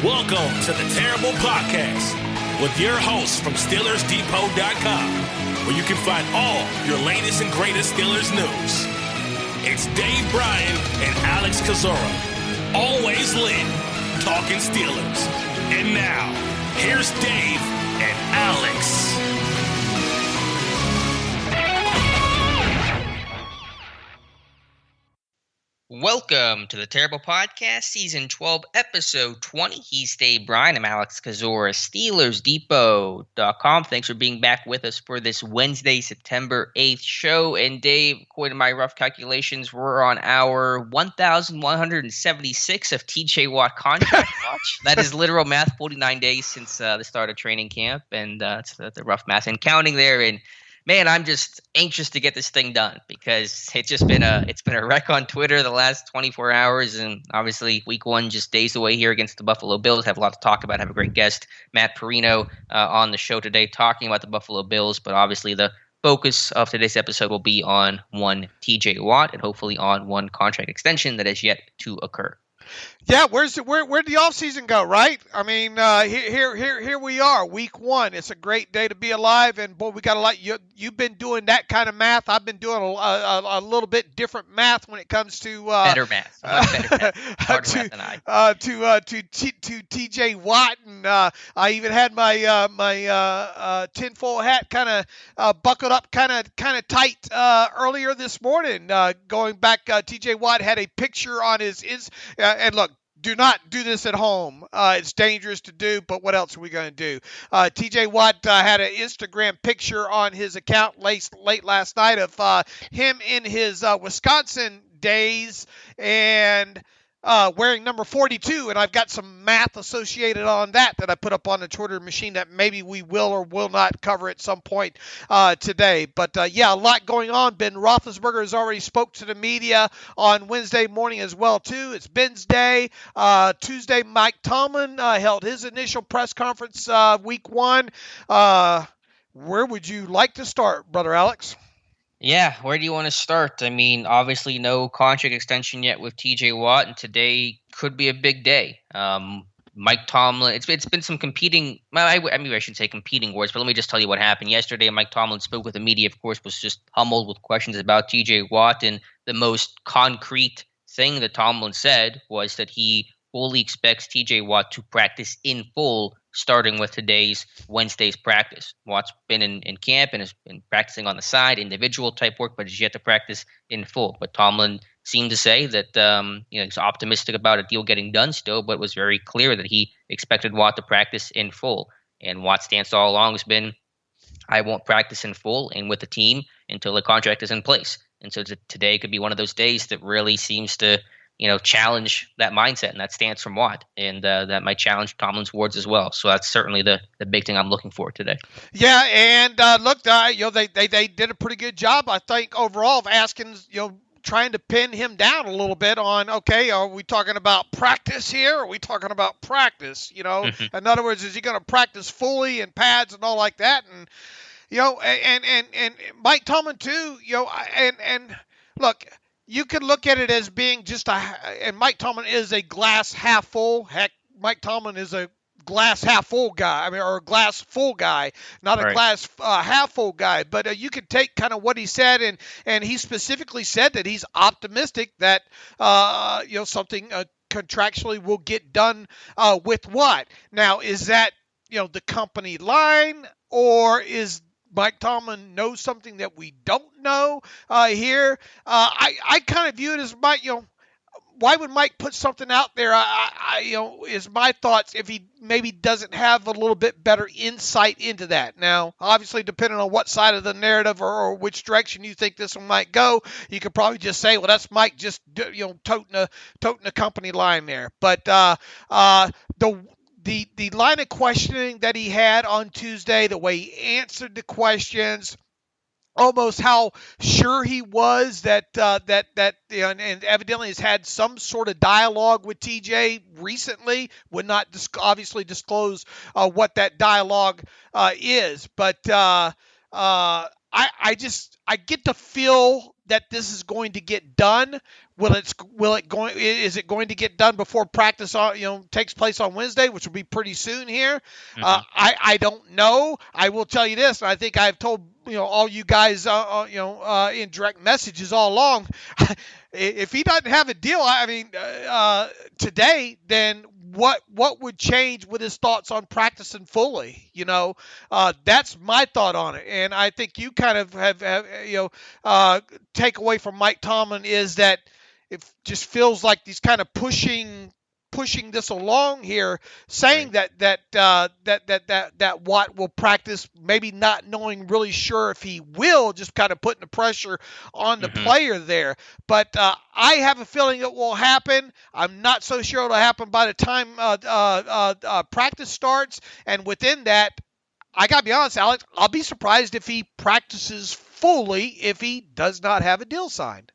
Welcome to the Terrible Podcast with your hosts from SteelersDepot.com, where you can find all your latest and greatest Steelers news. It's Dave Bryan and Alex Kozora, always lit, talking Steelers. And now, here's Dave and Alex. Welcome to the Terrible Podcast, Season 12, Episode 20. He's Dave Bryan. I'm Alex Kozora, SteelersDepot.com. Thanks for being back with us for this Wednesday, September 8th show. And Dave, according to my rough calculations, we're on our 1,176 of TJ Watt contract watch. That is literal math, 49 days since the start of training camp. And that's the rough math and counting there. And man, I'm just anxious to get this thing done because it's just been a wreck on Twitter the last 24 hours, and obviously week one just days away here against the Buffalo Bills. Have a lot to talk about. Have a great guest, Matt Perino, on the show today talking about the Buffalo Bills, but obviously the focus of today's episode will be on one TJ Watt and hopefully on one contract extension that is yet to occur. Yeah, where'd the offseason go, right? I mean, here we are, week one. It's a great day to be alive, and boy, we got a lot. You've been doing that kind of math. I've been doing a little bit different math when it comes to better math, much better math, harder math than I. To TJ Watt, and I even had my tinfoil hat kind of buckled up, kind of tight earlier this morning. Going back, TJ Watt had a picture on his and look. Do not do this at home. It's dangerous to do, but what else are we going to do? TJ Watt had an Instagram picture on his account late last night of him in his Wisconsin days and wearing number 42, and I've got some math associated on that I put up on the Twitter machine that maybe we will or will not cover at some point today. But yeah, a lot going on. Ben Roethlisberger has already spoke to the media on Wednesday morning as well too. It's Ben's day. Tuesday, Mike Tomlin held his initial press conference week one. Where would you like to start, Brother Alex? Yeah, where do you want to start? I mean, obviously no contract extension yet with TJ Watt, and today could be a big day. Mike Tomlin, it's been some competing, I shouldn't say competing words, but let me just tell you what happened. Yesterday, Mike Tomlin spoke with the media, of course, was just humbled with questions about TJ Watt, and the most concrete thing that Tomlin said was that he fully expects TJ Watt to practice in full starting with today's Wednesday's practice. Watt's been in camp and has been practicing on the side, individual type work, but is yet to practice in full. But Tomlin seemed to say that he's optimistic about a deal getting done still, but was very clear that he expected Watt to practice in full. And Watt's stance all along has been, I won't practice in full and with the team until the contract is in place. And so today could be one of those days that really seems to challenge that mindset and that stance from Watt, and that might challenge Tomlin's words as well. So that's certainly the big thing I'm looking for today. Yeah, and look, they did a pretty good job, I think, overall of asking, trying to pin him down a little bit on, okay, are we talking about practice here? Or are we talking about practice? Mm-hmm. In other words, is he going to practice fully in pads and all like that? And and Mike Tomlin too. And look. You could look at it as being and Mike Tomlin is a glass half full. Heck, Mike Tomlin is a glass half full guy. Or a glass full guy, not a glass half full guy. But you could take kind of what he said, and he specifically said that he's optimistic that something contractually will get done with Watt. Now, is that the company line, or is Mike Tomlin knows something that we don't know here? I kind of view it as Mike. Why would Mike put something out there? Is my thoughts if he maybe doesn't have a little bit better insight into that. Now, obviously, depending on what side of the narrative or which direction you think this one might go, you could probably just say, well, that's Mike just toting a company line there. But The line of questioning that he had on Tuesday, the way he answered the questions, almost how sure he was that and evidently has had some sort of dialogue with TJ recently. Would not obviously disclose what that dialogue is, but I get the feel that this is going to get done. Is it going to get done before practice takes place on Wednesday, which will be pretty soon here? Mm-hmm. I don't know. I will tell you this, and I think I've told all you guys in direct messages all along. If he doesn't have a deal, today, then what would change with his thoughts on practicing fully? That's my thought on it, and I think you kind of have take away from Mike Tomlin is that it just feels like he's kind of pushing this along here, saying Right. that Watt will practice, maybe not knowing really sure if he will, just kind of putting the pressure on the player there. But I have a feeling it will happen. I'm not so sure it'll happen by the time practice starts. And within that, I got to be honest, Alex, I'll be surprised if he practices fully if he does not have a deal signed.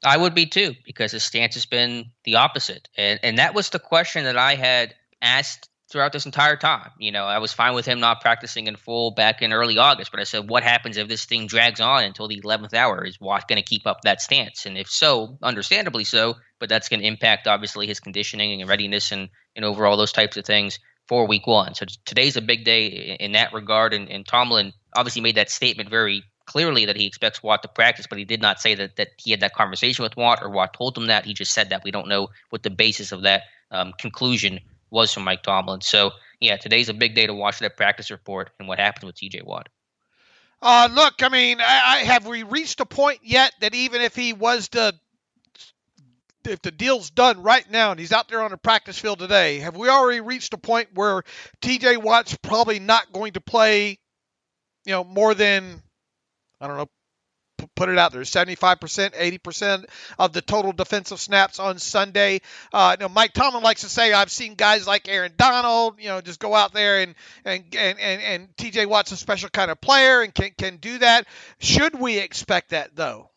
I would be too, because his stance has been the opposite. And that was the question that I had asked throughout this entire time. I was fine with him not practicing in full back in early August, but I said, what happens if this thing drags on until the 11th hour? Is Watt going to keep up that stance? And if so, understandably so, but that's going to impact, obviously, his conditioning and readiness and overall those types of things for week one. So today's a big day in that regard. And Tomlin obviously made that statement very clearly that he expects Watt to practice, but he did not say that he had that conversation with Watt or Watt told him that. He just said that. We don't know what the basis of that conclusion was from Mike Tomlin. So, yeah, today's a big day to watch that practice report and what happens with TJ Watt. Look, have we reached a point yet that even if he was if the deal's done right now and he's out there on the practice field today, have we already reached a point where TJ Watt's probably not going to play, more than, I don't know, put it out there, 75%, 80% of the total defensive snaps on Sunday? Mike Tomlin likes to say, I've seen guys like Aaron Donald, just go out there and TJ Watt's a special kind of player and can do that. Should we expect that, though?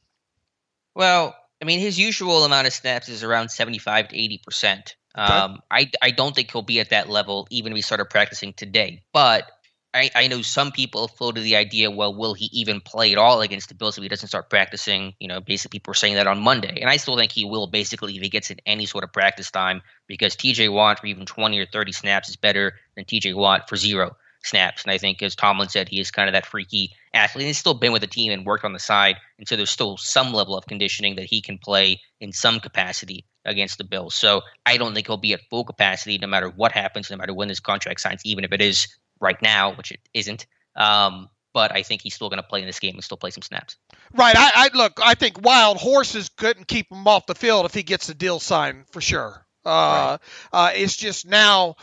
Well, his usual amount of snaps is around 75 to 80%. Okay. I don't think he'll be at that level even if he started practicing today, but I know some people have floated the idea, well, will he even play at all against the Bills if he doesn't start practicing? Basically people are saying that on Monday. And I still think he will, basically, if he gets in any sort of practice time, because TJ Watt for even 20 or 30 snaps is better than TJ Watt for 0 snaps. And I think, as Tomlin said, he is kind of that freaky athlete. And he's still been with the team and worked on the side. And so there's still some level of conditioning that he can play in some capacity against the Bills. So I don't think he'll be at full capacity no matter what happens, no matter when this contract signs, even if it is right now, which it isn't. But I think he's still going to play in this game and still play some snaps. Right. I think wild horses couldn't keep him off the field if he gets the deal signed, for sure. Right. It's just now,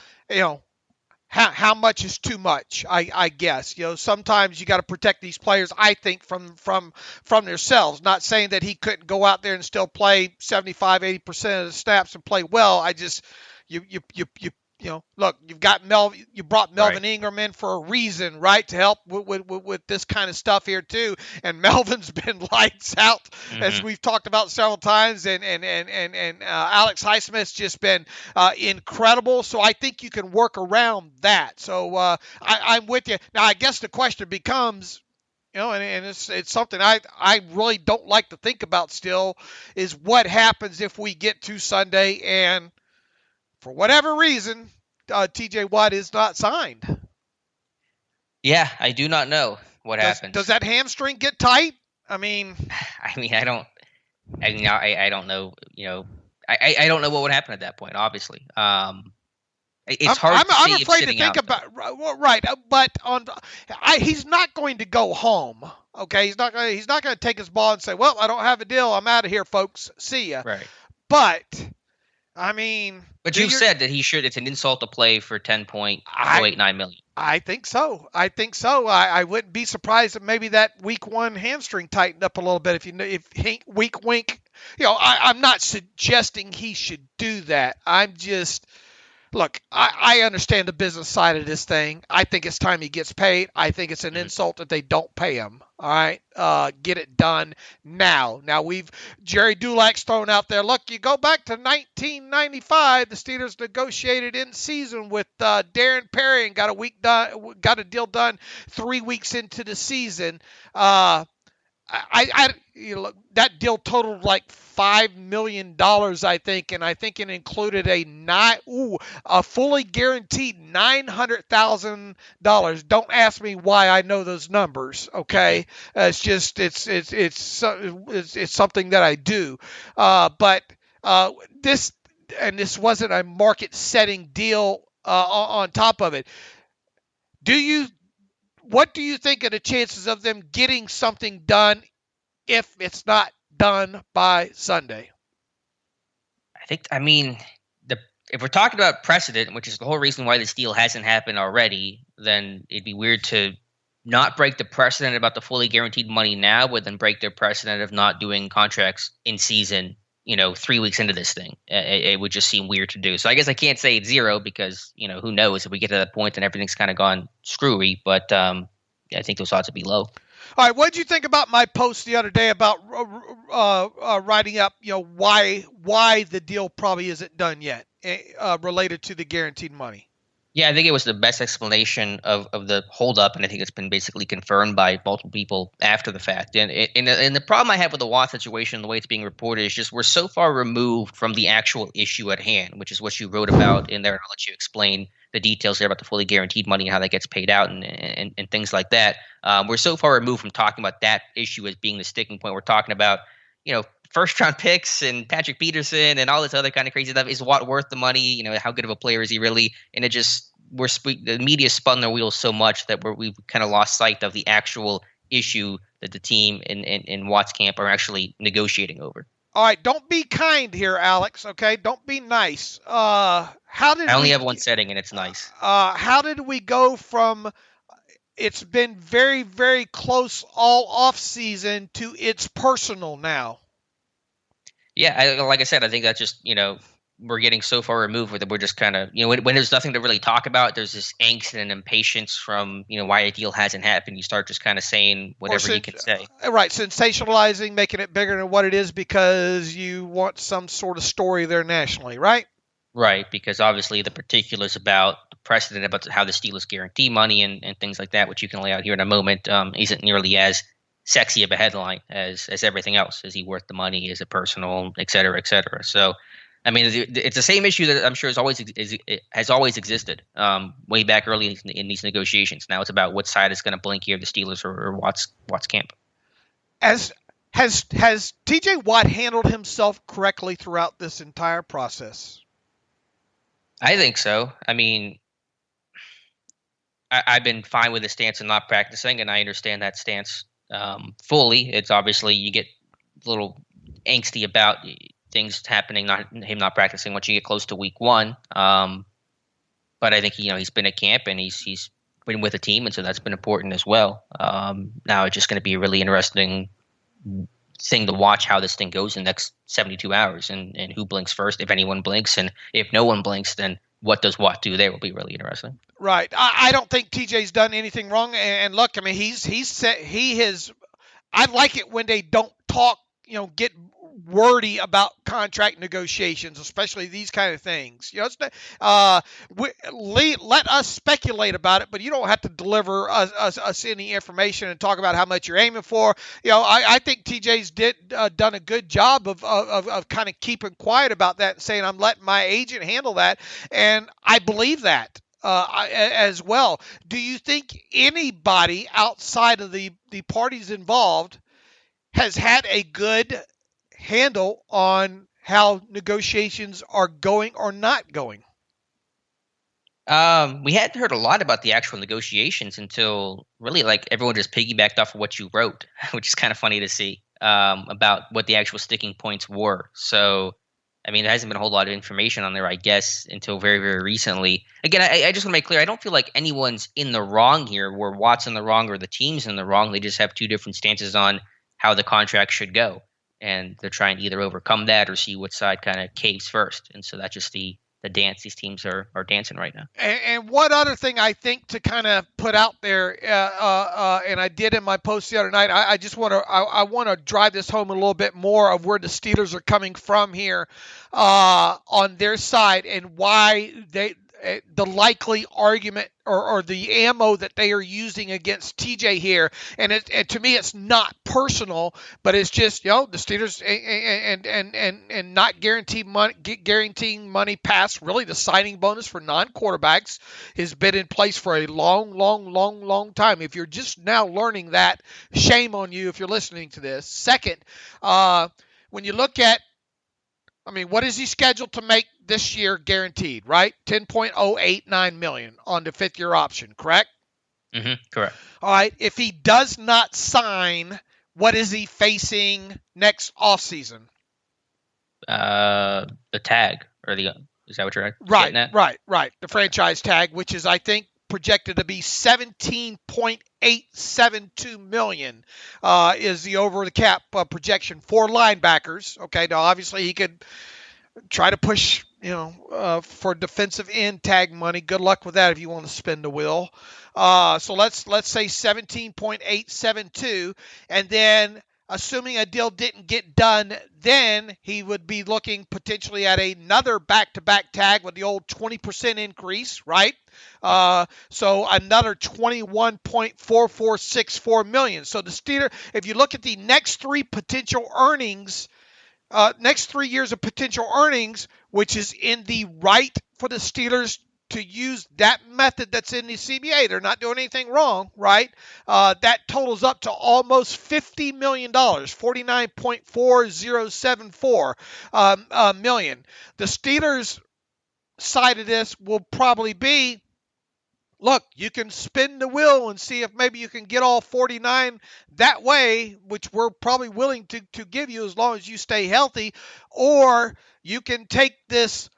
how much is too much, I guess. Sometimes you got to protect these players, I think, from themselves. Not saying that he couldn't go out there and still play 75, 80% of the snaps and play well. I just, look, you brought Melvin Ingram in for a reason, right? To help with this kind of stuff here too. And Melvin's been lights out, as we've talked about several times. And Alex Highsmith's just been incredible. So I think you can work around that. So I'm with you. Now, I guess the question becomes, and it's something I really don't like to think about still, is what happens if we get to Sunday and for whatever reason, TJ Watt is not signed. Yeah, I do not know what happens. Does that hamstring get tight? I don't know. I don't know what would happen at that point. Obviously, it's hard. I'm afraid to think about. Right, but he's not going to go home. Okay, he's not going to take his ball and say, "Well, I don't have a deal. I'm out of here, folks. See ya." Right. But But you've said that he should. It's an insult to play for $10.089 million. I think so. I wouldn't be surprised if maybe that week one hamstring tightened up a little bit. If wink. I'm not suggesting he should do that. I'm just look, I understand the business side of this thing. I think it's time he gets paid. I think it's an insult that they don't pay him. All right, get it done now. Now Jerry Dulac's thrown out there. Look, you go back to 1995. The Steelers negotiated in season with Darren Perry and got a deal done 3 weeks into the season. That deal totaled like $5 million, I think, and I think it included a fully guaranteed $900,000. Don't ask me why I know those numbers. Okay, it's something that I do. But this wasn't a market-setting deal on top of it. What do you think of the chances of them getting something done if it's not done by Sunday? If we're talking about precedent, which is the whole reason why this deal hasn't happened already, then it'd be weird to not break the precedent about the fully guaranteed money now, but then break their precedent of not doing contracts in season, 3 weeks into this thing. It would just seem weird to do. So I guess I can't say it's zero because, who knows if we get to that point and everything's kind of gone screwy. But I think those odds would be low. All right, what did you think about my post the other day about writing up, why the deal probably isn't done yet related to the guaranteed money? Yeah, I think it was the best explanation of the holdup, and I think it's been basically confirmed by multiple people after the fact. And the problem I have with the Watt situation, the way it's being reported, is just we're so far removed from the actual issue at hand, which is what you wrote about in there. And I'll let you explain the details there about the fully guaranteed money and how that gets paid out and things like that. We're so far removed from talking about that issue as being the sticking point. We're talking about, first-round picks and Patrick Peterson and all this other kind of crazy stuff. Is Watt worth the money? How good of a player is he really? And the media spun their wheels so much that we've kind of lost sight of the actual issue that the team in Watt's camp are actually negotiating over. All right, don't be kind here, Alex. Okay, don't be nice. I only have one setting, and it's nice. How did we go from it's been very, very close all off season to it's personal now? Yeah, like I said, I think that's just we're getting so far removed that we're just kind of when there's nothing to really talk about, there's this angst and impatience from why a deal hasn't happened. You start just kind of saying whatever you can say. Right, sensationalizing, making it bigger than what it is because you want some sort of story there nationally, right? Right, because obviously the particulars about the precedent about how the Steelers guarantee money and things like that, which you can lay out here in a moment, isn't nearly as sexy of a headline as everything else. Is he worth the money? Is it personal, et cetera, et cetera? So, it's the same issue that I'm sure has always existed way back early in these negotiations. Now it's about what side is going to blink here, the Steelers or Watt's camp. Has T.J. Watt handled himself correctly throughout this entire process? I think so. I've been fine with the stance of not practicing, and I understand that stance fully. It's obviously you get a little angsty about things happening, him not practicing once you get close to week one. But I think he's been at camp and he's been with a team, and so that's been important as well. Now it's just going to be a really interesting thing to watch how this thing goes in the next 72 hours and who blinks first, if anyone blinks, and if no one blinks, then what does Watt do there will be really interesting. Right. I don't think TJ's done anything wrong. And look, I like it when they don't talk, get wordy about contract negotiations, especially these kind of things. Let us speculate about it, but you don't have to deliver us any information and talk about how much you're aiming for. I think TJ's done a good job of kind of keeping quiet about that and saying, I'm letting my agent handle that. And I believe that. As well. Do you think anybody outside of the parties involved has had a good handle on how negotiations are going or not going? We hadn't heard a lot about the actual negotiations until really everyone just piggybacked off of what you wrote, which is kind of funny to see about what the actual sticking points were. So there hasn't been a whole lot of information on there, I guess, until very, very recently. Again, I just want to make clear, I don't feel like anyone's in the wrong here, where Watt's in the wrong or the team's in the wrong. They just have two different stances on how the contract should go. And they're trying to either overcome that or see what side kind of caves first. And so that's just the dance these teams are dancing right now. And one other thing I think to kind of put out there, and I did in my post the other night, I just want to drive this home a little bit more of where the Steelers are coming from here on their side and why the likely argument or the ammo that they are using against TJ here. And to me, it's not personal, but it's just, the Steelers and not guaranteeing money past really the signing bonus for non-quarterbacks has been in place for a long time. If you're just now learning that, shame on you if you're listening to this. Second, when you look at, what is he scheduled to make this year guaranteed, right? $10.089 million on the fifth-year option, correct? Mm-hmm, correct. All right. If he does not sign, what is he facing next offseason? The tag, is that what you're getting at? Right. The franchise tag, which is, I think, projected to be $17.872 million is the over the cap projection for linebackers. Okay, now obviously he could try to push, for defensive end tag money. Good luck with that if you want to spin the wheel. So let's say 17.872, and then assuming a deal didn't get done, then he would be looking potentially at another back-to-back tag with the old 20% increase, right? So another $21.4464 million. So the Steelers, if you look at the next three potential earnings, next 3 years of potential earnings, which is in the right for the Steelers to use that method that's in the CBA. They're not doing anything wrong, right? That totals up to almost $50 million, $49.4074 million. The Steelers' side of this will probably be, look, you can spin the wheel and see if maybe you can get all 49 that way, which we're probably willing to give you as long as you stay healthy, or you can take this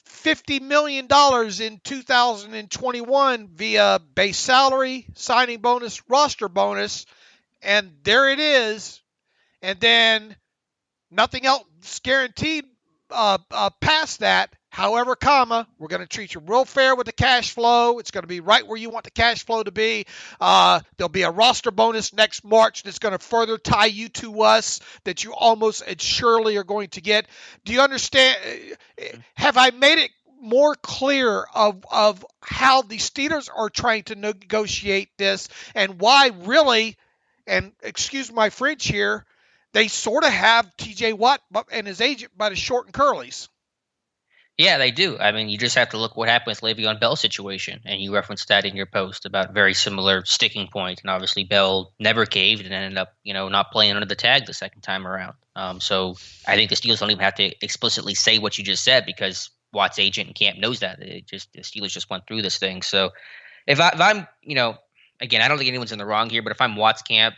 $50 million in 2021 via base salary, signing bonus, roster bonus, and there it is. And then nothing else guaranteed past that. However, we're going to treat you real fair with the cash flow. It's going to be right where you want the cash flow to be. There'll be a roster bonus next March that's going to further tie you to us that you almost and surely are going to get. Do you understand? Have I made it more clear of how the Steelers are trying to negotiate this and why really, and excuse my French here, they sort of have TJ Watt and his agent by the short and curlies? Yeah, they do. You just have to look what happened with Le'Veon Bell's situation, and you referenced that in your post about very similar sticking point. And obviously, Bell never caved and ended up, not playing under the tag the second time around. So I think the Steelers don't even have to explicitly say what you just said because Watt's agent and camp knows that. The Steelers just went through this thing. So if I'm, again, I don't think anyone's in the wrong here, but if I'm Watt's camp,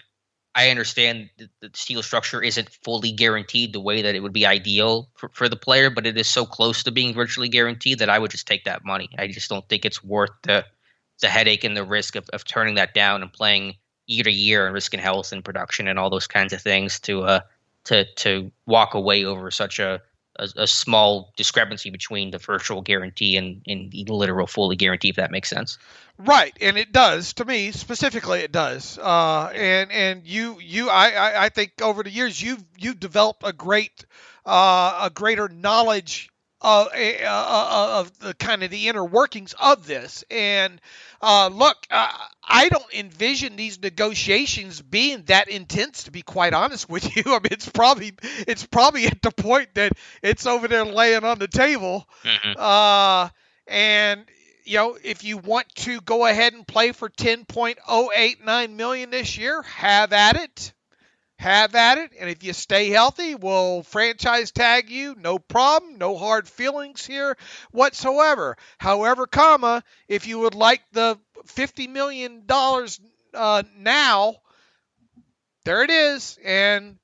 I understand the Steelers structure isn't fully guaranteed the way that it would be ideal for the player, but it is so close to being virtually guaranteed that I would just take that money. I just don't think it's worth the headache and the risk of turning that down and playing year to year and risking health and production and all those kinds of things to walk away over such a small discrepancy between the virtual guarantee and the literal fully guarantee, if that makes sense. Right, and it does to me specifically. It does, and I think over the years you've developed a greater knowledge of the kind of the inner workings of this. And look, I don't envision these negotiations being that intense, to be quite honest with you. It's probably at the point that it's over there laying on the table, and. If you want to go ahead and play for $10.089 million this year, have at it. And if you stay healthy, we'll franchise tag you. No problem. No hard feelings here whatsoever. However, if you would like the $50 million now, there it is. And,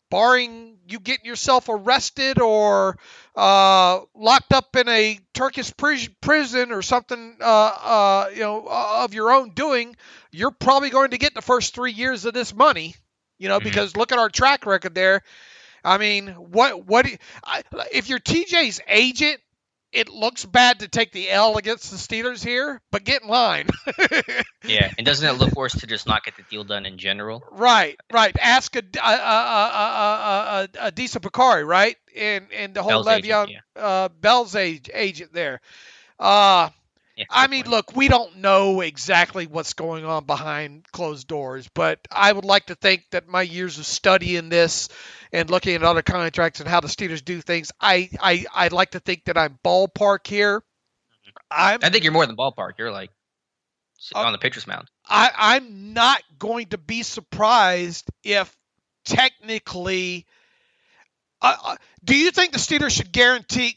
barring you getting yourself arrested or locked up in a Turkish prison or something, of your own doing, you're probably going to get the first 3 years of this money, because look at our track record there. If you're TJ's agent, it looks bad to take the L against the Steelers here, but get in line. Yeah, and doesn't it look worse to just not get the deal done in general? Right. Ask a decent Bakari, right? And the whole Le'Veon Bell's agent there. Yeah, I mean, look, we don't know exactly what's going on behind closed doors, but I would like to think that my years of studying this and looking at other contracts and how the Steelers do things, I'd like to think that I'm ballpark here. I think you're more than ballpark. You're like on the pitcher's mound. I'm not going to be surprised if technically. Do you think the Steelers should guarantee?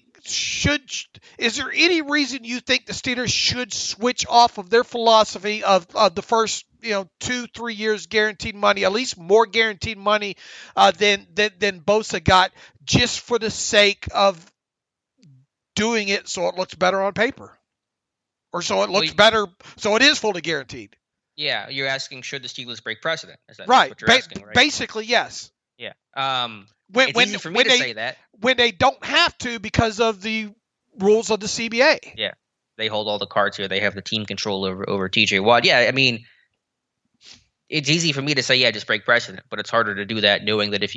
Is there any reason you think the Steelers should switch off of their philosophy of the first 2-3 years guaranteed money, at least more guaranteed money than Bosa got, just for the sake of doing it so it looks better on paper, or so it looks better, so it is fully guaranteed? Yeah, you're asking, should the Steelers break precedent? Is that right? What you're asking, right? Basically, yes. Yeah. It's easy for me to say that. When they don't have to because of the rules of the CBA. Yeah. They hold all the cards here. They have the team control over TJ Watt. Yeah, I mean, it's easy for me to say, yeah, just break precedent, but it's harder to do that knowing that if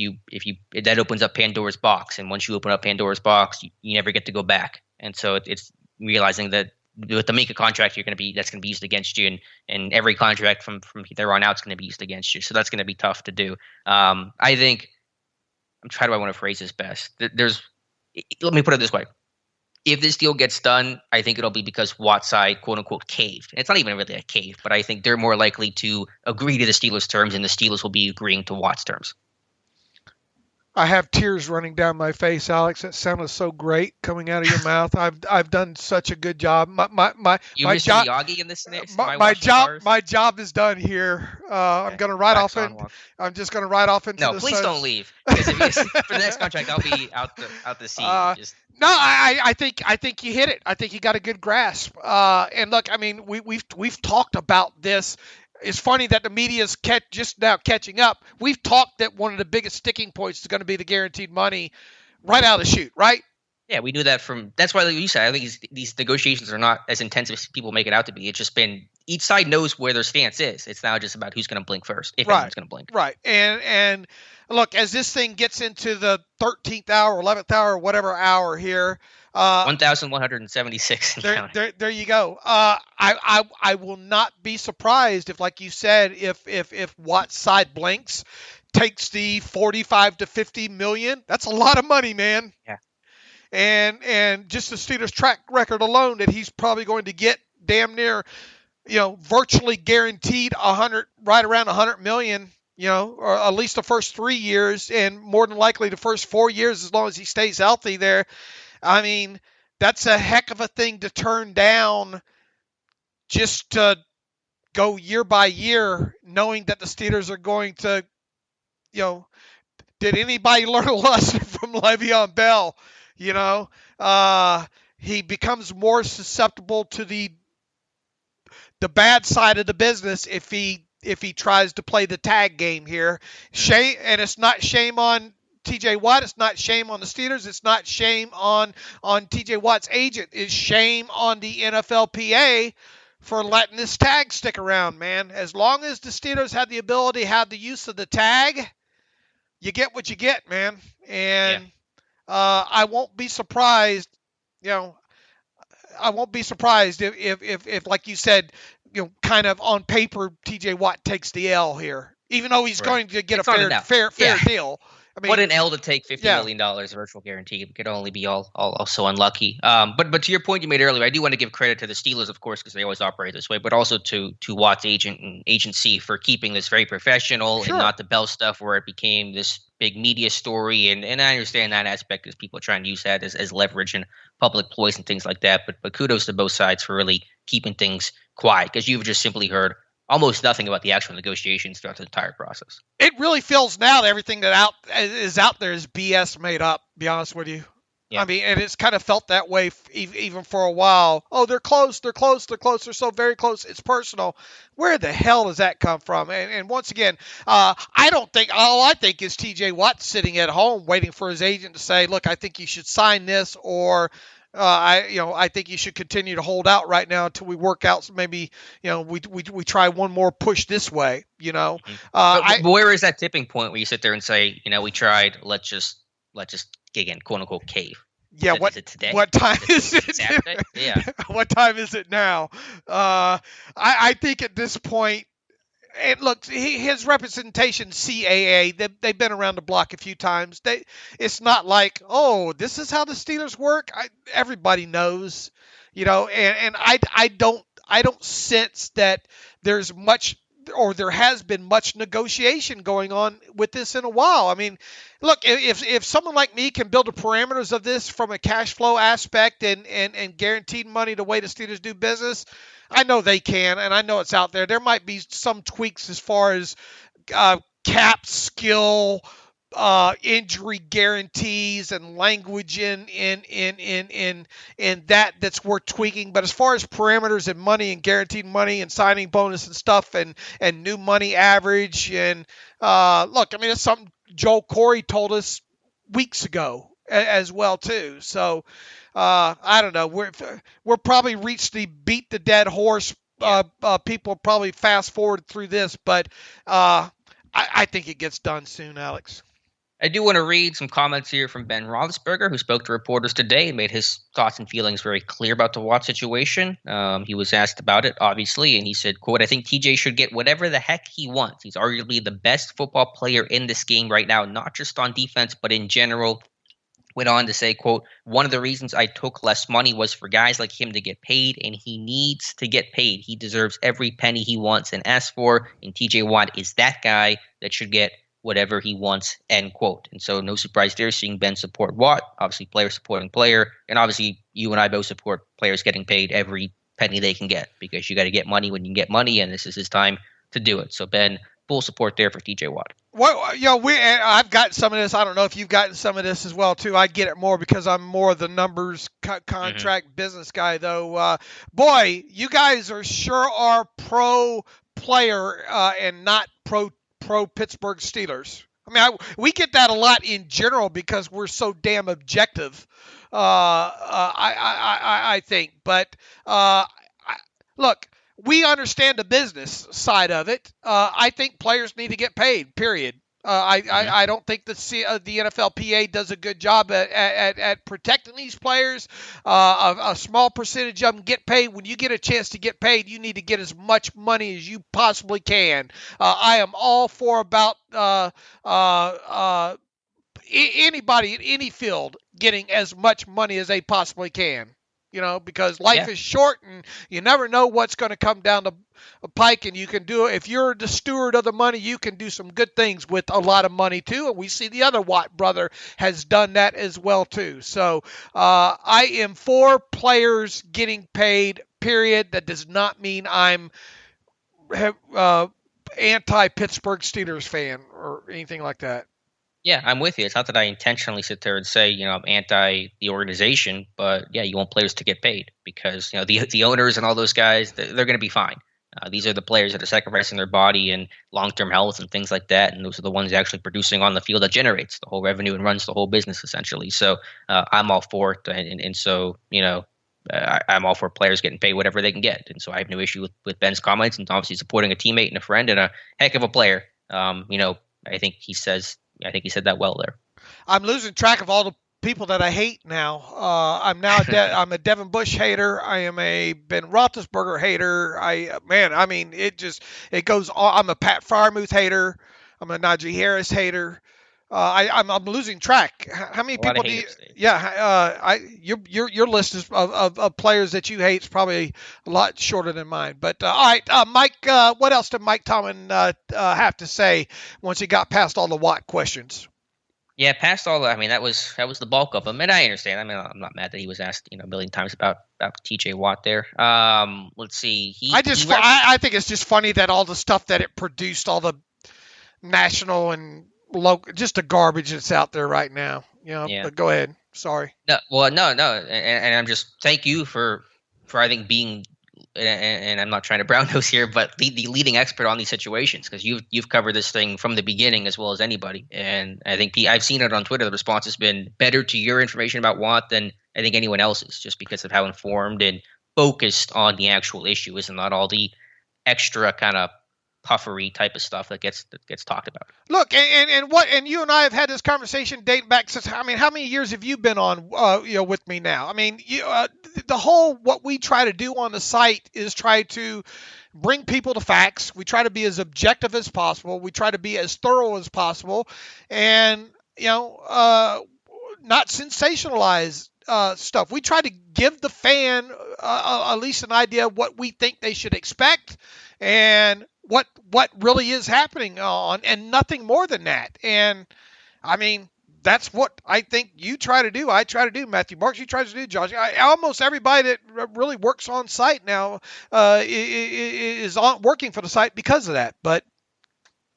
that opens up Pandora's box, and once you open up Pandora's box, you never get to go back. And so it's realizing that with the Mika contract, that's going to be used against you, and every contract from there on out is going to be used against you. So that's going to be tough to do. I think. How do I want to phrase this best? Let me put it this way. If this deal gets done, I think it'll be because Watt's side, quote unquote, caved. And it's not even really a cave, but I think they're more likely to agree to the Steelers' terms, and the Steelers will be agreeing to Watt's terms. I have tears running down my face, Alex. That sounded so great coming out of your mouth. I've done such a good job. My job, Miyagi in this my job is done here. I'm gonna ride off in. I'm just gonna ride off into the. No, please don't leave. Because for the next contract, I'll be out the seat. No, I think you hit it. I think you got a good grasp. And look, I mean, we've talked about this. It's funny that the media is just now catching up. We've talked that one of the biggest sticking points is going to be the guaranteed money right out of the chute, right? Yeah, we knew that that's why, like you said, I think these negotiations are not as intense as people make it out to be. It's just been each side knows where their stance is. It's now just about who's going to blink first, if anyone's going to blink. Right. And look, as this thing gets into the 13th hour, 11th hour, whatever hour here, 1,176. There you go. I will not be surprised if, like you said, if Watt's side blinks, takes the 45 to 50 million. That's a lot of money, man. Yeah. And just the Steelers' track record alone, that he's probably going to get damn near, virtually guaranteed right around 100 million. Or at least the first 3 years, and more than likely the first 4 years, as long as he stays healthy there. I mean, that's a heck of a thing to turn down, just to go year by year, knowing that the Steelers are going to, did anybody learn a lesson from Le'Veon Bell? He becomes more susceptible to the bad side of the business if he tries to play the tag game here. Shame, and it's not shame on TJ Watt. It's not shame on the Steelers. It's not shame on TJ Watt's agent. It's shame on the NFLPA for letting this tag stick around, man. As long as the Steelers had the ability, had the use of the tag, you get what you get, man. And I won't be surprised. I won't be surprised if like you said, kind of on paper, TJ Watt takes the L here, even though he's going to get a fair deal. I mean, what an L to take $50 million virtual guarantee. It could only be all so unlucky. But to your point you made earlier, I do want to give credit to the Steelers, of course, because they always operate this way, but also to Watt's agent and agency for keeping this very professional and not the Bell stuff where it became this big media story. And I understand that aspect because people are trying to use that as leverage in public ploys and things like that. But kudos to both sides for really keeping things quiet, because you've just simply heard almost nothing about the actual negotiations throughout the entire process. It really feels now that everything that is out there is BS made up, to be honest with you. Yeah. I mean, and it's kind of felt that way even for a while. Oh, they're close. They're so very close. It's personal. Where the hell does that come from? And once again, I think is TJ Watt sitting at home waiting for his agent to say, look, I think you should sign this, or I think you should continue to hold out right now until we work out. Maybe we try one more push this way. But where is that tipping point where you sit there and say, we tried, let's just again, quote unquote, cave? Yeah. Is it today? What time is it? Saturday? Yeah. What time is it now? I think at this point, and look, his representation, CAA, they've been around the block a few times. It's not like, oh, this is how the Steelers work. Everybody knows, and I don't sense that there's much, or there has been much negotiation going on with this in a while. I mean, look, if someone like me can build the parameters of this from a cash flow aspect and guaranteed money the way the Steelers do business, I know they can, and I know it's out there. There might be some tweaks as far as cap skill, injury guarantees, and language in that's worth tweaking. But as far as parameters and money and guaranteed money and signing bonus and stuff and new money average and look, I mean, it's something Joel Corey told us weeks ago as well too. So I don't know. We're probably reached the beat the dead horse. People probably fast forward through this, but I think it gets done soon, Alex. I do want to read some comments here from Ben Roethlisberger, who spoke to reporters today and made his thoughts and feelings very clear about the Watt situation. He was asked about it, obviously, and he said, quote, "I think TJ should get whatever the heck he wants. He's arguably the best football player in this game right now, not just on defense, but in general." Went on to say, quote, "One of the reasons I took less money was for guys like him to get paid, and he needs to get paid. He deserves every penny he wants and asks for, and TJ Watt is that guy that should get whatever he wants," end quote. And so no surprise there, seeing Ben support Watt, obviously player supporting player, and obviously you and I both support players getting paid every penny they can get, because you got to get money when you can get money, and this is his time to do it. So Ben, full support there for TJ Watt. Well, I've gotten some of this. I don't know if you've gotten some of this as well too. I get it more because I'm more the numbers contract business guy, though. Boy, you guys are pro player and not pro Pittsburgh Steelers. I mean, we get that a lot in general because we're so damn objective. I think, but look. We understand the business side of it. I think players need to get paid, period. I don't think the NFLPA does a good job at protecting these players. A small percentage of them get paid. When you get a chance to get paid, you need to get as much money as you possibly can. I am all for about anybody in any field getting as much money as they possibly can. Because life is short and you never know what's going to come down the pike, and you can do it. If you're the steward of the money, you can do some good things with a lot of money too. And we see the other Watt brother has done that as well too. So I am for players getting paid, period. That does not mean I'm anti-Pittsburgh Steelers fan or anything like that. Yeah, I'm with you. It's not that I intentionally sit there and say, I'm anti the organization, but yeah, you want players to get paid because, the owners and all those guys, they're going to be fine. These are the players that are sacrificing their body and long-term health and things like that, and those are the ones actually producing on the field that generates the whole revenue and runs the whole business essentially. So I'm all for it, and so, I'm all for players getting paid whatever they can get, and so I have no issue with Ben's comments and obviously supporting a teammate and a friend and a heck of a player. I think he said that well there. I'm losing track of all the people that I hate now. I'm I'm a Devin Bush hater. I am a Ben Roethlisberger hater. It goes on. I'm a Pat Freiermuth hater. I'm a Najee Harris hater. I'm losing track. How many people do you? Yeah, your list of players that you hate is probably a lot shorter than mine. But all right, Mike. What else did Mike Tomlin have to say once he got past all the Watt questions? Yeah, past all that. I mean, that was the bulk of them, and I understand. I mean, I'm not mad that he was asked, a million times about TJ Watt there. Let's see. I think it's just funny that all the stuff that it produced, all the national and local, just the garbage that's out there right now. Yeah. But go ahead. Sorry. No. And I'm just thank you for I think being. And I'm not trying to brown nose here, but the leading expert on these situations, because you've covered this thing from the beginning as well as anybody. And I think I've seen it on Twitter. The response has been better to your information about Watt than I think anyone else's, just because of how informed and focused on the actual issue is, and not all the extra kind of puffery type of stuff that gets talked about. Look, and you and I have had this conversation dating back since, I mean, how many years have you been on with me now? I mean, the whole, what we try to do on the site is try to bring people to facts. We try to be as objective as possible. We try to be as thorough as possible, and not sensationalize stuff. We try to give the fan at least an idea of what we think they should expect and what really is happening on, and nothing more than that. And I mean, that's what I think you try to do. I try to do. Matthew Marks, you try to do. Josh, almost everybody that really works on site now is working for the site because of that. But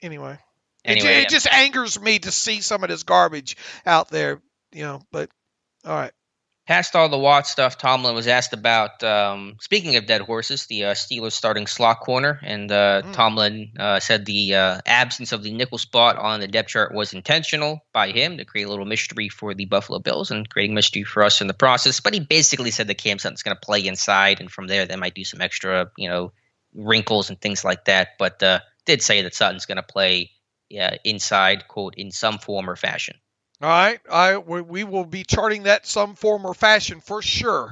anyway, it just angers me to see some of this garbage out there. But all right. Past all the Watt stuff, Tomlin was asked about, speaking of dead horses, the Steelers starting slot corner, and Tomlin said the absence of the nickel spot on the depth chart was intentional by him to create a little mystery for the Buffalo Bills and creating mystery for us in the process. But he basically said that Cam Sutton's going to play inside, and from there they might do some extra, wrinkles and things like that. But did say that Sutton's going to play inside, quote, in some form or fashion. All right, we will be charting that some form or fashion for sure.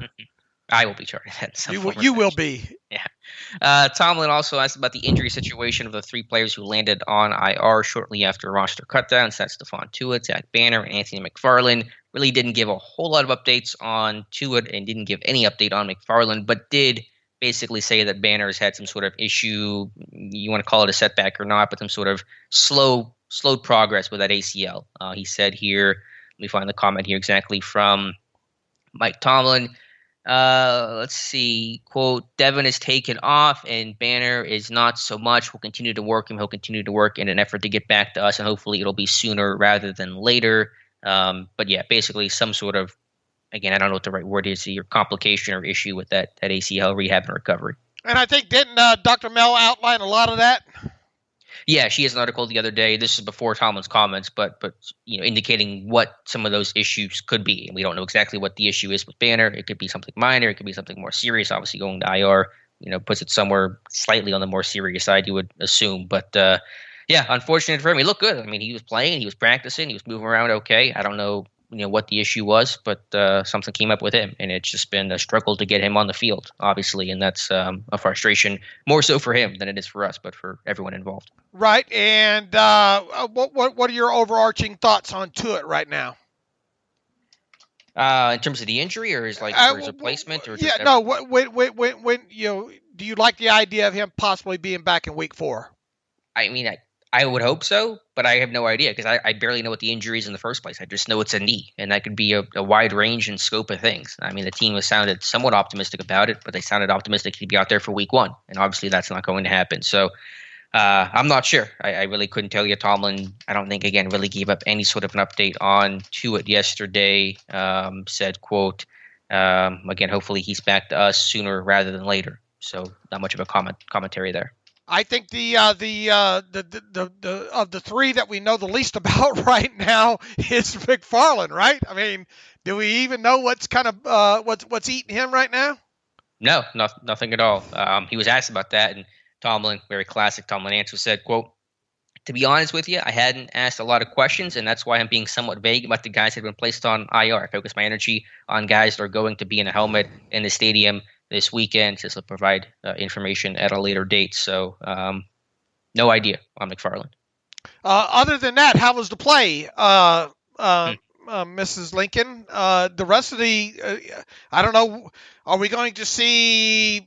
I will be charting that. You will be. Yeah. Tomlin also asked about the injury situation of the three players who landed on IR shortly after roster cutdowns. That's Stephon Tuitt, Zach Banner, and Anthony McFarland. Really didn't give a whole lot of updates on Tuitt and didn't give any update on McFarland, but did basically say that Banner's had some sort of issue. You want to call it a setback or not, but some sort of slowed progress with that ACL. He said here, let me find the comment here exactly from Mike Tomlin. Let's see, quote, Devin is taken off and Banner is not so much. We'll continue to work him. He'll continue to work in an effort to get back to us, and hopefully it'll be sooner rather than later. But yeah, basically some sort of, again, I don't know what the right word is, your complication or issue with that ACL rehab and recovery. And I think, didn't Dr. Mel outline a lot of that? Yeah, she has an article the other day. This is before Tomlin's comments, but indicating what some of those issues could be. And we don't know exactly what the issue is with Banner. It could be something minor. It could be something more serious. Obviously, going to IR, puts it somewhere slightly on the more serious side, you would assume. But yeah, unfortunate for him. He looked good. I mean, he was playing, he was practicing, he was moving around okay. I don't know, what the issue was, but something came up with him, and it's just been a struggle to get him on the field, obviously, and that's a frustration more so for him than it is for us, but for everyone involved. Right, and what are your overarching thoughts on Tuitt right now? In terms of the injury, or his replacement, or do you like the idea of him possibly being back in Week 4? I mean, I would hope so, but I have no idea because I barely know what the injury is in the first place. I just know it's a knee, and that could be a wide range and scope of things. I mean, the team has sounded somewhat optimistic about it, but they sounded optimistic he'd be out there for Week 1, and obviously that's not going to happen. So I'm not sure. I really couldn't tell you. Tomlin, I don't think, again, really gave up any sort of an update on Tuitt yesterday. Said, quote, again, hopefully he's back to us sooner rather than later. So not much of a commentary there. I think the of the three that we know the least about right now is McFarland, right? I mean, do we even know what's kind of what's eating him right now? No, nothing at all. He was asked about that, and Tomlin, very classic Tomlin answer, said, quote, to be honest with you, I hadn't asked a lot of questions, and that's why I'm being somewhat vague about the guys that have been placed on IR. I focus my energy on guys that are going to be in a helmet in the stadium this weekend, to provide information at a later date. So no idea on McFarland. Other than that, how was the play, Mrs. Lincoln? The rest of the, I don't know, are we going to see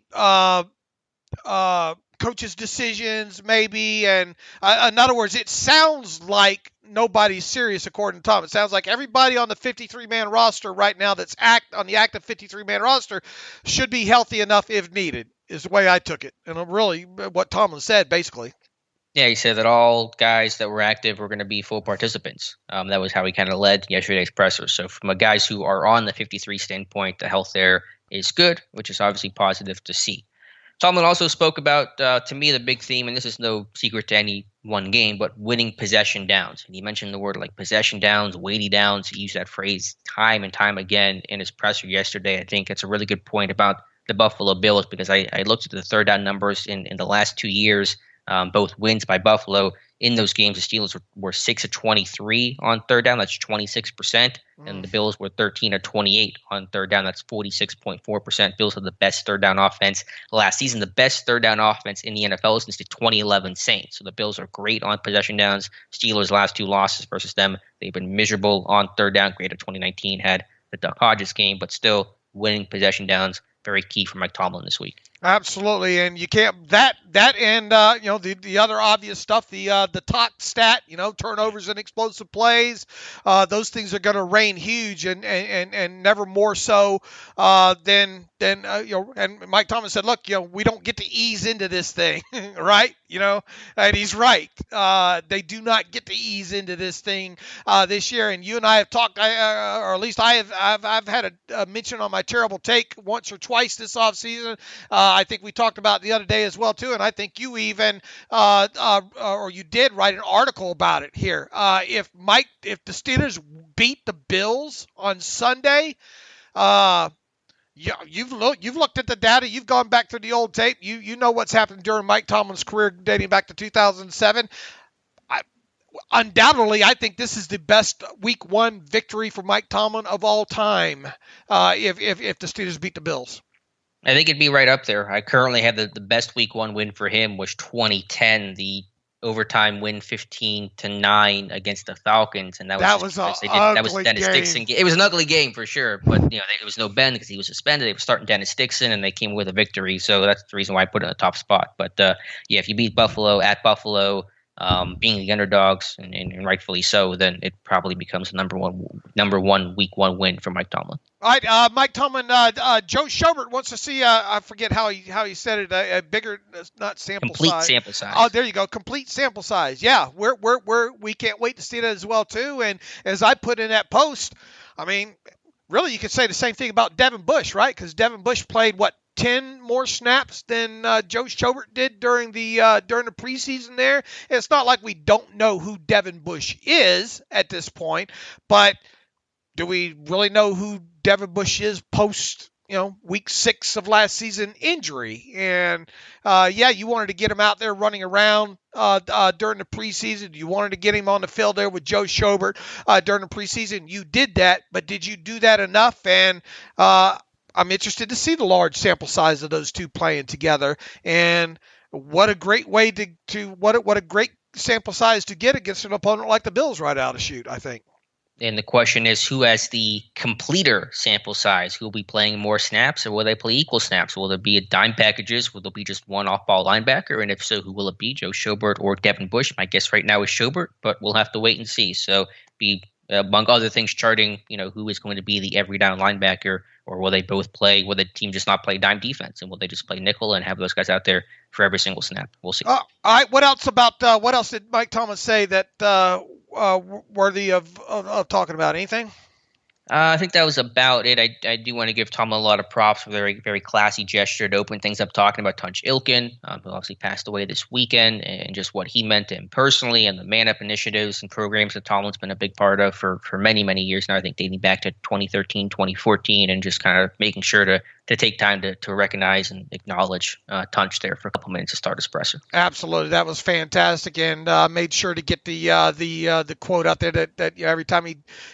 coaches' decisions maybe? And in other words, it sounds like nobody's serious, according to Tom. It sounds like everybody on the 53-man roster right now that's on the active 53-man roster should be healthy enough if needed, is the way I took it. And really what Tomlin said, basically. Yeah, he said that all guys that were active were going to be full participants. That was how he kind of led yesterday's presser. So from the guys who are on the 53 standpoint, the health there is good, which is obviously positive to see. Tomlin also spoke about, to me, the big theme, and this is no secret to any one game, but winning possession downs. And he mentioned the word like possession downs, weighty downs. He used that phrase time and time again in his presser yesterday. I think it's a really good point about the Buffalo Bills, because I looked at the third down numbers in the last 2 years, both wins by Buffalo. In those games, the Steelers were 6 of 23 on third down. That's 26%. And the Bills were 13 of 28 on third down. That's 46.4%. Bills had the best third down offense last season, the best third down offense in the NFL since the 2011 Saints. So the Bills are great on possession downs. Steelers' last 2 losses versus them, they've been miserable on third down. Great of 2019 had the Duck Hodges game, but still winning possession downs, very key for Mike Tomlin this week. Absolutely, and you can't that and the other obvious stuff, the talk stat, turnovers and explosive plays, those things are going to reign huge and never more so than And Mike Tomlin said, look, we don't get to ease into this thing, right? And he's right. They do not get to ease into this thing this year. And you and I have talked, or at least I've had a mention on my terrible take once or twice this offseason. I think we talked about it the other day as well, too. And I think you even, or you did write an article about it here. If the Steelers beat the Bills on Sunday, you've looked at the data. You've gone back through the old tape. You know what's happened during Mike Tomlin's career dating back to 2007. Undoubtedly, I think this is the best Week 1 victory for Mike Tomlin of all time. If the Steelers beat the Bills. I think it'd be right up there. I currently have the best Week 1 win for him was 2010, the overtime win 15-9 against the Falcons, and that was Dennis Dixon. It was an ugly game for sure, but there was no Ben because he was suspended. They were starting Dennis Dixon, and they came with a victory. So that's the reason why I put it in the top spot. But if you beat Buffalo at Buffalo, being the underdogs, and rightfully so, then it probably becomes the number one Week 1 win for Mike Tomlin. All right, Mike Tomlin. Joe Schobert wants to see. I forget how he said it. A bigger, not sample size. Complete sample size. Oh, there you go. Complete sample size. Yeah, we can't wait to see that as well too. And as I put in that post, I mean, really, you could say the same thing about Devin Bush, right? Because Devin Bush played 10 more snaps than Joe Schobert did during the preseason there. And it's not like we don't know who Devin Bush is at this point, but do we really know who Devin Bush is post, week 6 of last season injury? And you wanted to get him out there running around during the preseason. You wanted to get him on the field there with Joe Schobert during the preseason. You did that, but did you do that enough? And I'm interested to see the large sample size of those two playing together. And what a great way what a great sample size to get against an opponent like the Bills right out of shoot, I think. And the question is, who has the completer sample size? Who will be playing more snaps, or will they play equal snaps? Will there be dime packages? Will there be just one off-ball linebacker? And if so, who will it be, Joe Schobert or Devin Bush? My guess right now is Schobert, but we'll have to wait and see. So be, among other things, charting, who is going to be the every down linebacker, or will they both play? Will the team just not play dime defense, and will they just play nickel and have those guys out there for every single snap? We'll see. All right. What else did Mike Tomlin say that worthy of talking about? Anything? I think that was about it. I do want to give Tomlin a lot of props for a very, very classy gesture to open things up, talking about Tunch Ilkin, who obviously passed away this weekend, and just what he meant to him personally, and the Man Up initiatives and programs that Tomlin's been a big part of for many, many years now, I think dating back to 2013, 2014, and just kind of making sure to take time to recognize and acknowledge Tunch there for a couple minutes to start his presser. Absolutely. That was fantastic, and made sure to get the quote out there that every time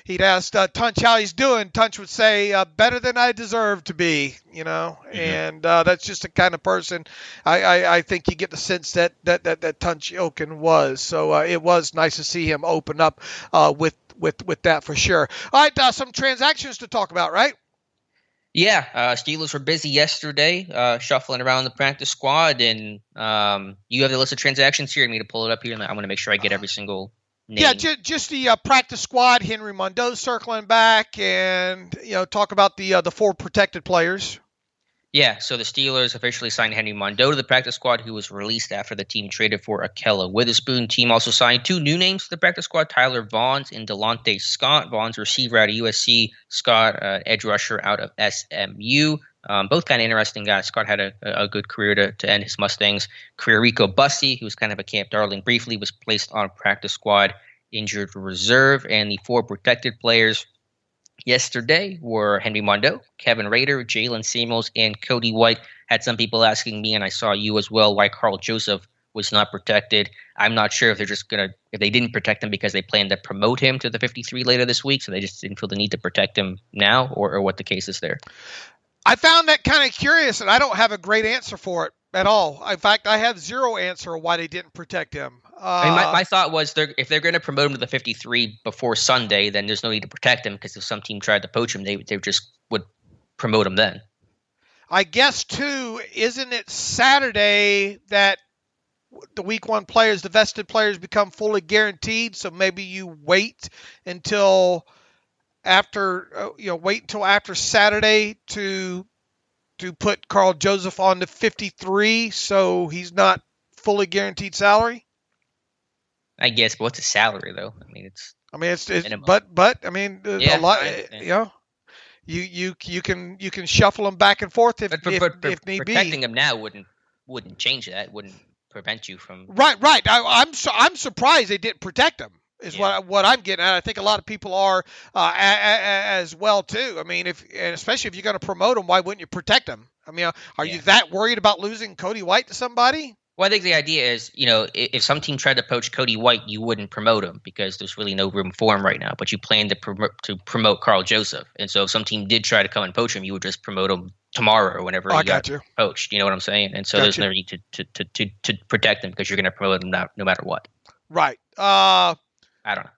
he'd asked Tunch how he's doing, Tunch would say, better than I deserve to be, mm-hmm. And that's just the kind of person I think you get the sense that Tunch Ilkin was. So it was nice to see him open up with that for sure. All right, some transactions to talk about, right? Yeah, Steelers were busy yesterday, shuffling around the practice squad, and you have the list of transactions here. I need to pull it up here, and I want to make sure I get every single name. Yeah, just the practice squad. Henry Mondeau circling back, and talk about the 4 protected players. Yeah, so the Steelers officially signed Henry Mondeau to the practice squad, who was released after the team traded for Akella Witherspoon. Team also signed 2 new names to the practice squad, Tyler Vaughns and Delonte Scott. Vaughns, receiver out of USC, Scott, edge rusher out of SMU. Both kind of interesting guys. Scott had a good career to end his Mustangs career. Rico Bussey, who was kind of a camp darling briefly, was placed on a practice squad, injured reserve. And the 4 protected players yesterday were Henry Mondeau, Kevin Rader, Jalen Samuels, and Cody White. Had some people asking me, and I saw you as well, why Carl Joseph was not protected. I'm not sure if if they didn't protect him because they plan to promote him to the 53 later this week, so they just didn't feel the need to protect him now, or what the case is there. I found that kind of curious, and I don't have a great answer for it at all. In fact, I have zero answer why they didn't protect him. My thought was if they're going to promote him to the 53 before Sunday, then there's no need to protect him, because if some team tried to poach him, they just would promote him then. I guess, too, isn't it Saturday that the week 1 players, the vested players, become fully guaranteed? So maybe you wait until after Saturday to put Carl Joseph on the 53, so he's not fully guaranteed salary. I guess, but what's his salary though? I mean, it's but I mean, a lot. You can shuffle him back and forth if need be. Protecting him now wouldn't change that. Wouldn't prevent you from. Right. I'm surprised they didn't protect him. What I'm getting at. I think a lot of people are as well too. I mean, especially if you're going to promote him, why wouldn't you protect him? I mean, are you that worried about losing Cody White to somebody? Well, I think the idea is, if some team tried to poach Cody White, you wouldn't promote him because there's really no room for him right now. But you plan to promote Carl Joseph, and so if some team did try to come and poach him, you would just promote him tomorrow or whenever he got poached. You know what I'm saying? And so there's no need to protect him because you're going to promote him no matter what. Right. I don't know.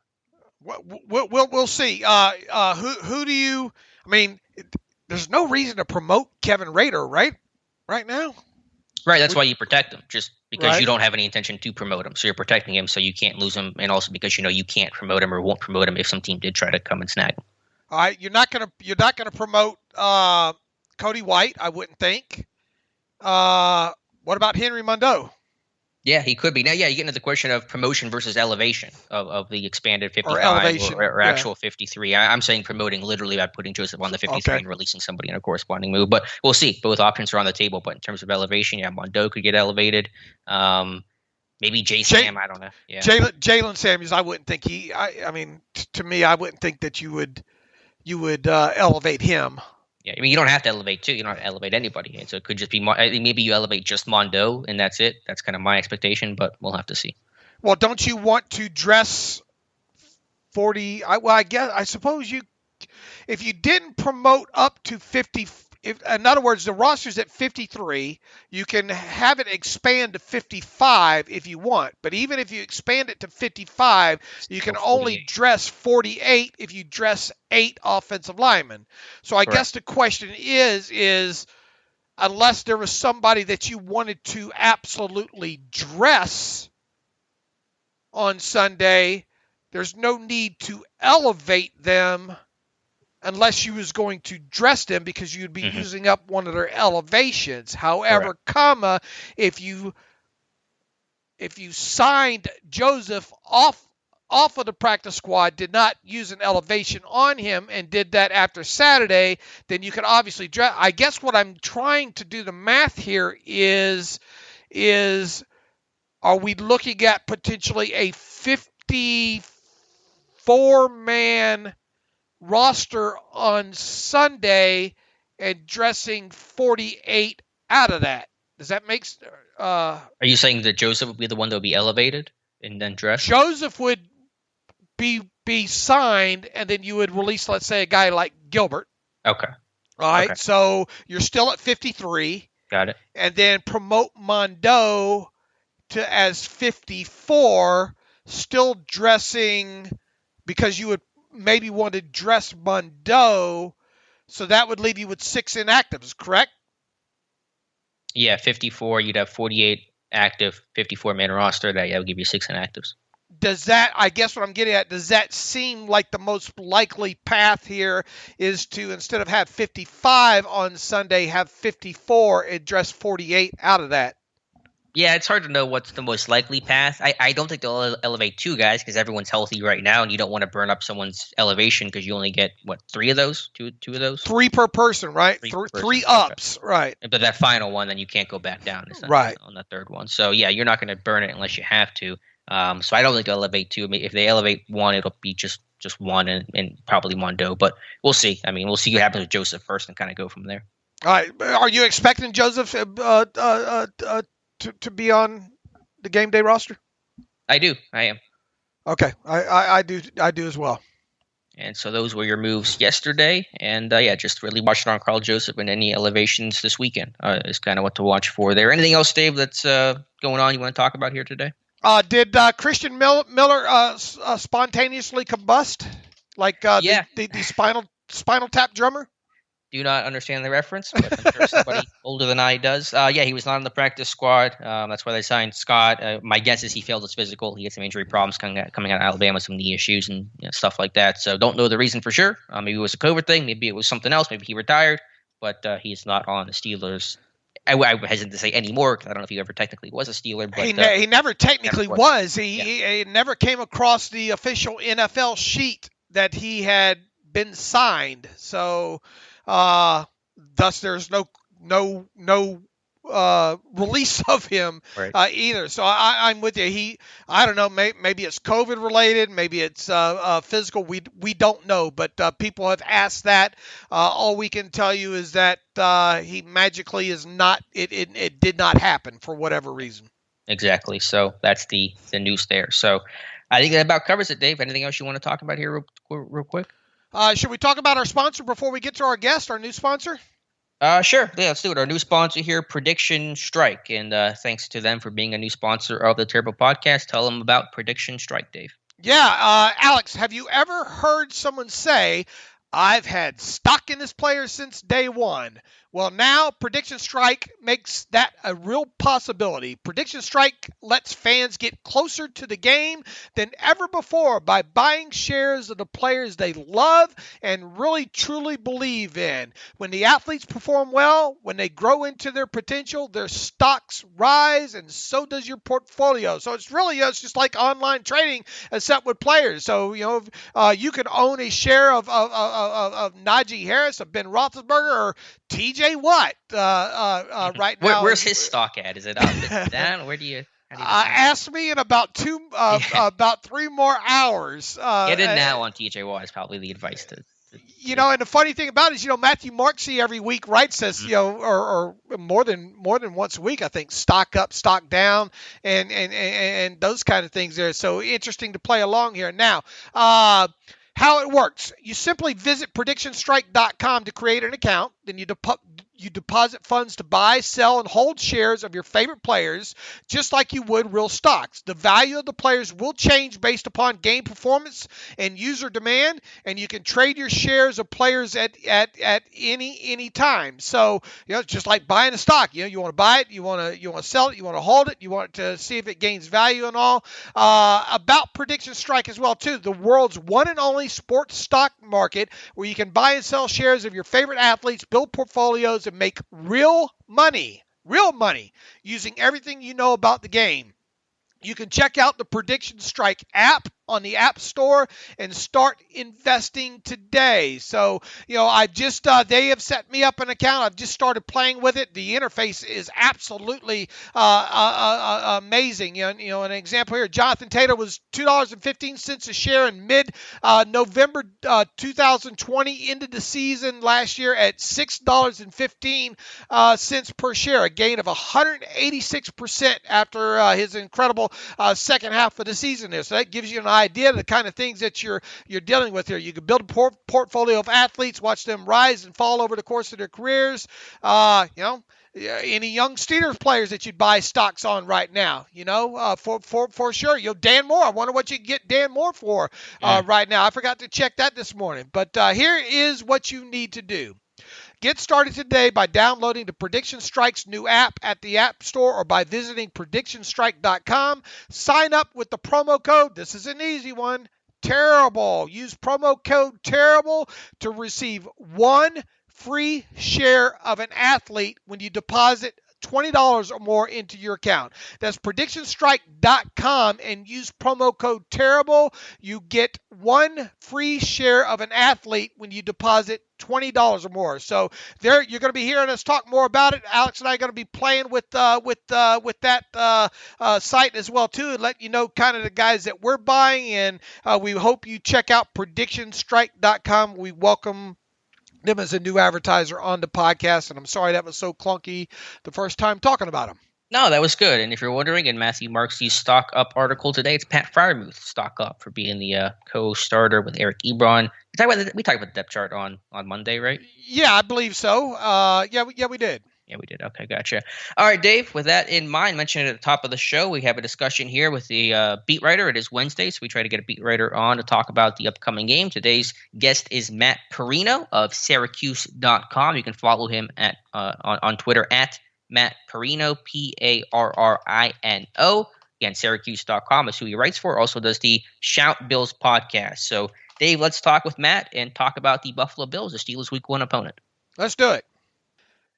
We'll see. Who do you? I mean, there's no reason to promote Kevin Rader, right now. Right, that's why you protect him, just because you don't have any intention to promote him. So you're protecting him so you can't lose him, and also because you can't promote him or won't promote him if some team did try to come and snag him. All right, you're not gonna promote Cody White, I wouldn't think. What about Henry Mondeau? Yeah, he could be. Now, you get into the question of promotion versus elevation of the expanded 55 or actual 53. I'm saying promoting literally by putting Joseph on the 53 and releasing somebody in a corresponding move. But we'll see. Both options are on the table. But in terms of elevation, Mondeau could get elevated. Maybe Sam, I don't know. Yeah. Jalen Samuels, I wouldn't think I mean, to me, I wouldn't think that you would elevate him. Yeah, I mean, you don't have to elevate too. You don't have to elevate anybody. And so it could just be I think maybe you elevate just Mondeau and that's it. That's kind of my expectation, but we'll have to see. Well, don't you want to dress 40? I suppose if you didn't promote up to 50. In other words, the roster's at 53. You can have it expand to 55 if you want. But even if you expand it to 55, you can only dress 48 if you dress 8 offensive linemen. So I guess the question is unless there was somebody that you wanted to absolutely dress on Sunday, there's no need to elevate them unless you was going to dress them because you'd be using up one of their elevations. However, if you signed Joseph off of the practice squad, did not use an elevation on him, and did that after Saturday, then you could obviously dress. I guess what I'm trying to do the math here is are we looking at potentially a 54-man roster on Sunday and dressing 48 out of that? Does that make Are you saying that Joseph would be the one that would be elevated and then dressed? Joseph would be signed, and then you would release, let's say, a guy like Gilbert. Okay. All right. Okay. So you're still at 53. Got it. And then promote Mondeau as 54, still dressing, because you would maybe want to dress Mondeau, so that would leave you with 6 inactives, correct? Yeah, 54. You'd have 48 active, 54-man roster. That would give you 6 inactives. Does that, I guess what I'm getting at, does that seem like the most likely path here is to, instead of have 55 on Sunday, have 54 and dress 48 out of that? Yeah, it's hard to know what's the most likely path. I don't think they'll elevate two guys because everyone's healthy right now, and you don't want to burn up someone's elevation because you only get, what, three of those? Two of those? Three per person, right? Three ups, okay. Right. But that final one, then you can't go back down. Right. On the third one. So, yeah, you're not going to burn it unless you have to. So I don't think they'll elevate two. I mean, if they elevate one, it'll be just one and probably Mondo. But we'll see. I mean, we'll see what happens with Joseph first and kind of go from there. All right. Are you expecting Joseph to be on the game day roster? I do. I am. Okay. I do as well. And so those were your moves yesterday. And, just really watching on Carl Joseph and any elevations this weekend is kind of what to watch for there. Anything else, Dave, that's going on you want to talk about here today? Did Christian Miller spontaneously combust like the Spinal Tap drummer? Do not understand the reference, but I'm sure somebody older than I does. He was not on the practice squad. That's why they signed Scott. My guess is he failed his physical. He had some injury problems coming out of Alabama, some knee issues and stuff like that. So don't know the reason for sure. Maybe it was a COVID thing. Maybe it was something else. Maybe he retired. But he's not on the Steelers. I hesitate to say anymore because I don't know if he ever technically was a Steeler. But he never technically was. He never came across the official NFL sheet that he had been signed. So thus there's no release of him either. So I'm with you. I don't know. Maybe it's COVID related. Maybe it's physical. We don't know. But people have asked that. All we can tell you is that he magically is not. It did not happen for whatever reason. Exactly. So that's the news there. So I think that about covers it, Dave. Anything else you want to talk about here real quick? Should we talk about our sponsor before we get to our guest, our new sponsor? Sure. Yeah, let's do it. Our new sponsor here, Prediction Strike. And thanks to them for being a new sponsor of the Terrible Podcast. Tell them about Prediction Strike, Dave. Yeah. Alex, have you ever heard someone say, I've had stock in this player since day one? Well, now Prediction Strike makes that a real possibility. Prediction Strike lets fans get closer to the game than ever before by buying shares of the players they love and really truly believe in. When the athletes perform well, when they grow into their potential, their stocks rise, and so does your portfolio. So it's just like online trading, except with players. So you can own a share of Najee Harris, of Ben Roethlisberger, or TJ Watt right now. Where's his stock at? Is it up? Is it down? Where do you? Ask me in about 3 more hours. Get in now on TJ Watt is probably the advice to. And the funny thing about it is, Matthew Marksey every week writes us, or more than once a week, I think, stock up, stock down, and those kind of things there. So interesting to play along here. Now, how it works: you simply visit PredictionStrike.com to create an account. Then you deposit funds to buy, sell, and hold shares of your favorite players, just like you would real stocks. The value of the players will change based upon game performance and user demand, and you can trade your shares of players at any time. So, it's just like buying a stock. You want to buy it, you want to sell it, you want to hold it, you want to see if it gains value and all. About Prediction Strike as well, too, the world's one and only sports stock market where you can buy and sell shares of your favorite athletes, build portfolios, and make real money using everything you know about the game. You can check out the Prediction Strike app on the App Store and start investing today. So, I've just, they have set me up an account. I've just started playing with it. The interface is absolutely amazing. An example here, Jonathan Taylor was $2.15 a share in mid-November 2020, ended the season last year at $6.15 per share, a gain of 186% after his incredible second half of the season there. So that gives you an idea of the kind of things that you're dealing with here. You can build a portfolio of athletes, watch them rise and fall over the course of their careers. Any young Steelers players that you'd buy stocks on right now, for sure. Dan Moore, I wonder what you can get Dan Moore for right now. I forgot to check that this morning. But here is what you need to do. Get started today by downloading the Prediction Strike's new app at the App Store or by visiting PredictionStrike.com. Sign up with the promo code, this is an easy one, TERRIBLE. Use promo code TERRIBLE to receive one free share of an athlete when you deposit $20 or more into your account. That's predictionstrike.com and use promo code TERRIBLE. You get one free share of an athlete when you deposit $20 or more. So there, you're going to be hearing us talk more about it. Alex and I are going to be playing with that site as well too, and let you know kind of the guys that we're buying. And we hope you check out predictionstrike.com. We welcome them as a new advertiser on the podcast, and I'm sorry that was so clunky the first time talking about them. No, that was good. And if you're wondering, in Matthew Marksy's Stock Up article today, it's Pat Fryermuth Stock Up for being the co-starter with Eric Ebron. We talked about the depth chart on Monday, right? Yeah, I believe so. Yeah, we did. Yeah, we did. Okay, gotcha. All right, Dave, with that in mind, mentioned at the top of the show, we have a discussion here with the beat writer. It is Wednesday, so we try to get a beat writer on to talk about the upcoming game. Today's guest is Matt Perino of Syracuse.com. You can follow him at on Twitter at Matt Perino, Parrino. Again, Syracuse.com is who he writes for. Also does the Shout Bills podcast. So, Dave, let's talk with Matt and talk about the Buffalo Bills, the Steelers' Week 1 opponent. Let's do it.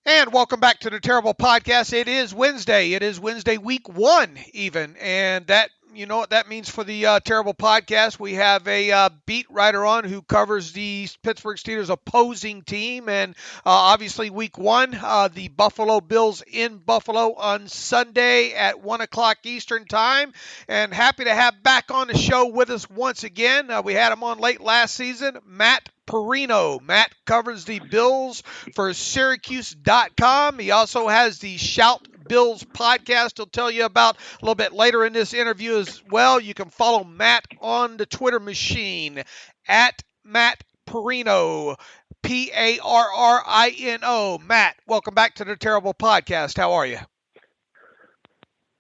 And welcome back to the Terrible Podcast. It is Wednesday. It is Wednesday, week 1 even. And that, you know what that means for the Terrible Podcast. We have a beat writer on who covers the Pittsburgh Steelers opposing team. And obviously week 1, the Buffalo Bills in Buffalo on Sunday at 1 o'clock Eastern time. And happy to have back on the show with us once again. We had him on late last season, Matt Perino. Matt covers the Bills for Syracuse.com. He also has the Shout Bills podcast he'll tell you about a little bit later in this interview as well. You can follow Matt on the Twitter machine at Matt Perino, Parrino. Matt, welcome back to the Terrible Podcast. How are you?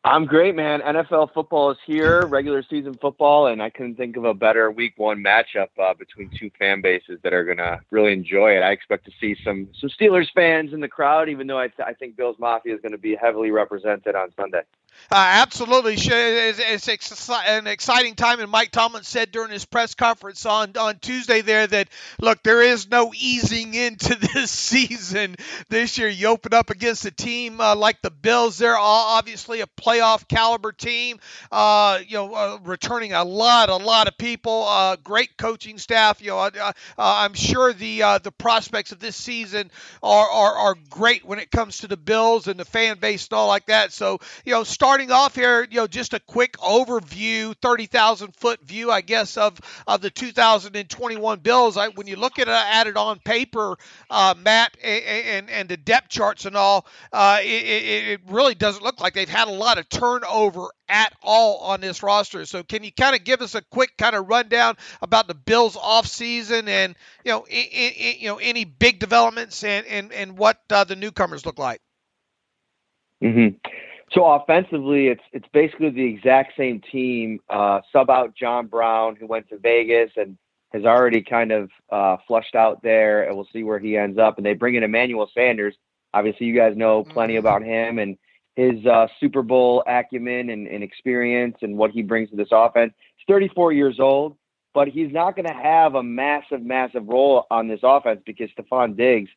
I'm great, man. NFL football is here, regular season football, and I couldn't think of a better week 1 matchup between two fan bases that are going to really enjoy it. I expect to see some Steelers fans in the crowd, even though I think Bills Mafia is going to be heavily represented on Sunday. Absolutely. It's an exciting time, and Mike Tomlin said during his press conference on Tuesday there that, look, there is no easing into this season this year. You open up against a team like the Bills. They're obviously a playoff caliber team, returning a lot of people, great coaching staff. I'm sure the prospects of this season are great when it comes to the Bills and the fan base and all like that. So, starting off here, just a quick overview, 30,000-foot view, I guess, of the 2021 Bills. When you look at it on paper, Matt, and the depth charts and all, it really doesn't look like they've had a lot of turnover at all on this roster. So can you kind of give us a quick kind of rundown about the Bills offseason and, any big developments and what the newcomers look like? Mm-hmm. So offensively, it's basically the exact same team. Sub out John Brown, who went to Vegas and has already kind of flushed out there, and we'll see where he ends up. And they bring in Emmanuel Sanders. Obviously, you guys know plenty about him and his Super Bowl acumen and experience and what he brings to this offense. He's 34 years old, but he's not going to have a massive role on this offense because Stephon Diggs,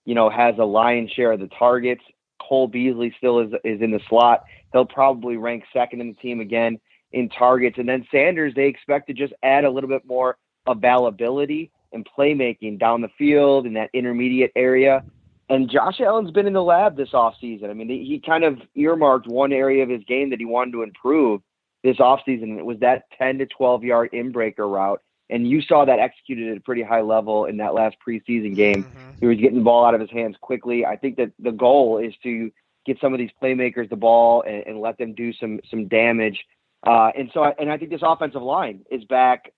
has a lion's share of the targets. Cole Beasley still is in the slot. He'll probably rank second in the team again in targets. And then Sanders, they expect to just add a little bit more availability and playmaking down the field in that intermediate area. And Josh Allen's been in the lab this offseason. I mean, he kind of earmarked one area of his game that he wanted to improve this offseason. It was that 10 to 12-yard in-breaker route. And you saw that executed at a pretty high level in that last preseason game. Mm-hmm. He was getting the ball out of his hands quickly. I think that the goal is to get some of these playmakers the ball and let them do some damage. And I think this offensive line is back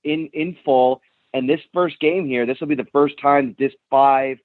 in full. And this first game here, this will be the first time these five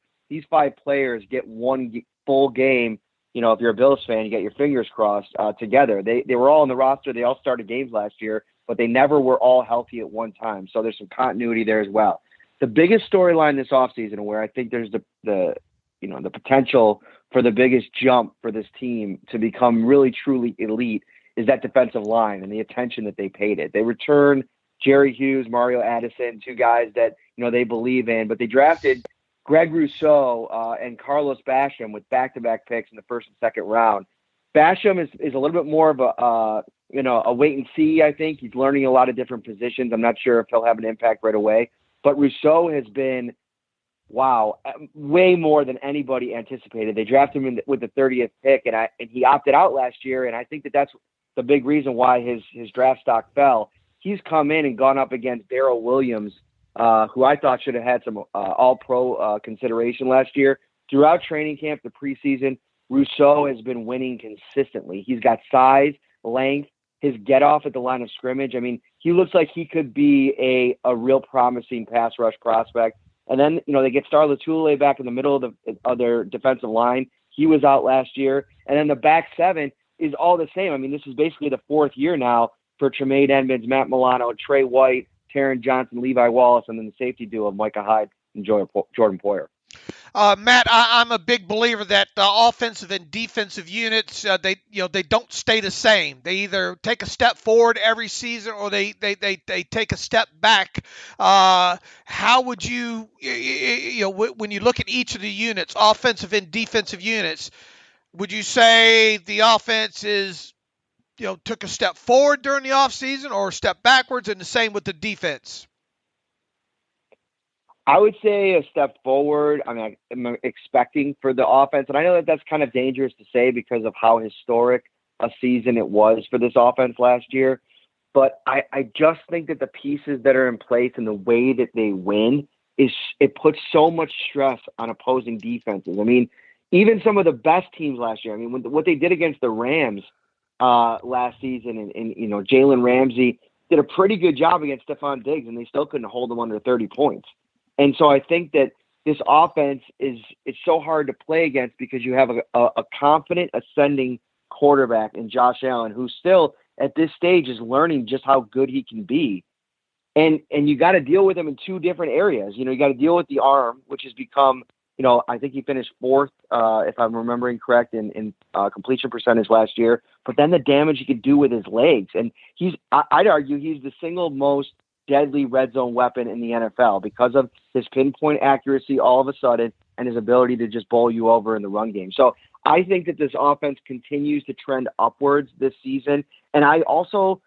players get one full game. If you're a Bills fan, you get your fingers crossed together. They were all on the roster. They all started games last year, but they never were all healthy at one time. So there's some continuity there as well. The biggest storyline this offseason, where I think there's the potential for the biggest jump for this team to become really truly elite, is that defensive line and the attention that they paid it. They returned Jerry Hughes, Mario Addison, two guys that they believe in, but they drafted Greg Rousseau and Carlos Basham with back-to-back picks in the first and second round. Basham is a little bit more of a wait and see. I think he's learning a lot of different positions. I'm not sure if he'll have an impact right away, but Rousseau has been, wow, way more than anybody anticipated. They drafted him with the 30th pick, and he opted out last year, and I think that's the big reason why his draft stock fell. He's come in and gone up against Darrell Williams, who I thought should have had some all-pro consideration last year. Throughout training camp, the preseason, Rousseau has been winning consistently. He's got size, length, his get-off at the line of scrimmage. I mean, he looks like he could be a real promising pass rush prospect. And then, they get Star Lotulelei back in the middle of their defensive line. He was out last year. And then the back seven is all the same. I mean, this is basically the fourth year now for Tremaine Edmonds, Matt Milano, Trey White, Taron Johnson, Levi Wallace, and then the safety duo of Micah Hyde and Jordan Poyer. Matt, I'm a big believer that offensive and defensive units, they don't stay the same. They either take a step forward every season or they take a step back. How would you when you look at each of the units, offensive and defensive units, would you say the offense is took a step forward during the offseason or a step backwards, and the same with the defense? I would say a step forward. I mean, I'm expecting for the offense, and I know that that's kind of dangerous to say because of how historic a season it was for this offense last year. But I just think that the pieces that are in place and the way that they win it puts so much stress on opposing defenses. I mean, even some of the best teams last year. I mean, what they did against the Rams last season, and Jalen Ramsey did a pretty good job against Stephon Diggs, and they still couldn't hold him under 30 points. And so I think that this offense it's so hard to play against because you have a confident ascending quarterback in Josh Allen, who still at this stage is learning just how good he can be. And you got to deal with him in two different areas. You got to deal with the arm, which has become, I think he finished fourth, if I'm remembering correct, in completion percentage last year. But then the damage he could do with his legs. And I'd argue he's the single most deadly red zone weapon in the NFL because of his pinpoint accuracy all of a sudden and his ability to just bowl you over in the run game. So I think that this offense continues to trend upwards this season. And I also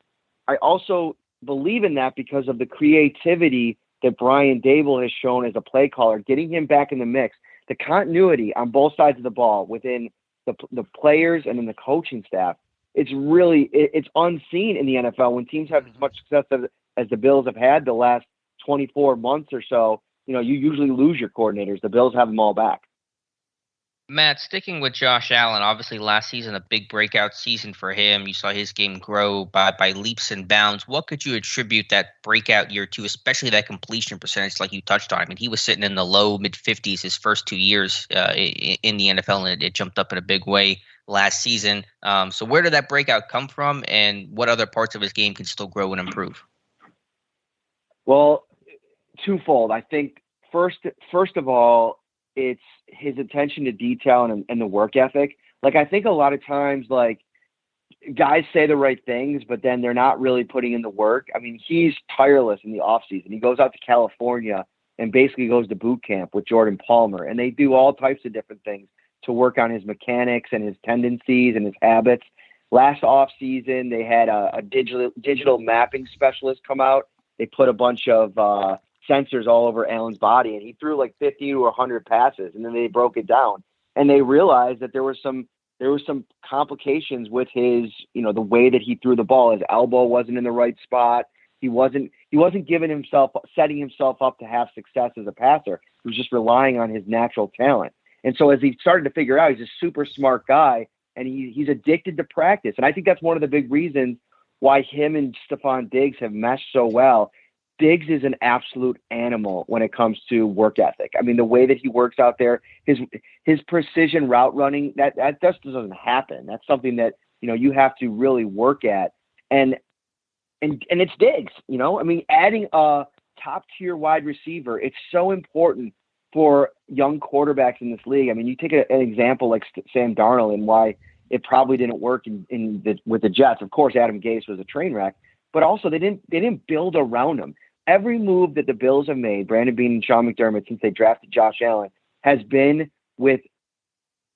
believe in that because of the creativity that Brian Dable has shown as a play caller, getting him back in the mix, the continuity on both sides of the ball within the players and in the coaching staff. It's unseen in the NFL when teams have as much success as the Bills have had the last 24 months or so. You usually lose your coordinators. The Bills have them all back. Matt, sticking with Josh Allen, obviously last season, a big breakout season for him. You saw his game grow by leaps and bounds. What could you attribute that breakout year to, especially that completion percentage like you touched on? I mean, he was sitting in the low mid-50s his first 2 years in the NFL, and it jumped up in a big way last season. So where did that breakout come from, and what other parts of his game can still grow and improve? Well, twofold. I think first of all, it's his attention to detail and the work ethic. Like, I think a lot of times, like, guys say the right things, but then they're not really putting in the work. I mean, he's tireless in the offseason. He goes out to California and basically goes to boot camp with Jordan Palmer, and they do all types of different things to work on his mechanics and his tendencies and his habits. Last offseason, they had a digital mapping specialist come out. They put a bunch of sensors all over Allen's body, and he threw like 50 to 100 passes, and then they broke it down, and they realized that there was some complications with his, the way that he threw the ball. His elbow wasn't in the right spot. He wasn't setting himself up to have success as a passer. He was just relying on his natural talent. And so as he started to figure out, he's a super smart guy, and he's addicted to practice. And I think that's one of the big reasons why him and Stephon Diggs have meshed so well. Diggs is an absolute animal when it comes to work ethic. I mean, the way that he works out there, his precision route running, that just doesn't happen. That's something that, you have to really work at. And it's Diggs, I mean, adding a top tier wide receiver, it's so important for young quarterbacks in this league. I mean, you take an example like Sam Darnold and why it probably didn't work with the Jets. Of course, Adam Gase was a train wreck, but also they didn't build around him. every move that the Bills have made, Brandon Beane and Sean McDermott, since they drafted Josh Allen, has been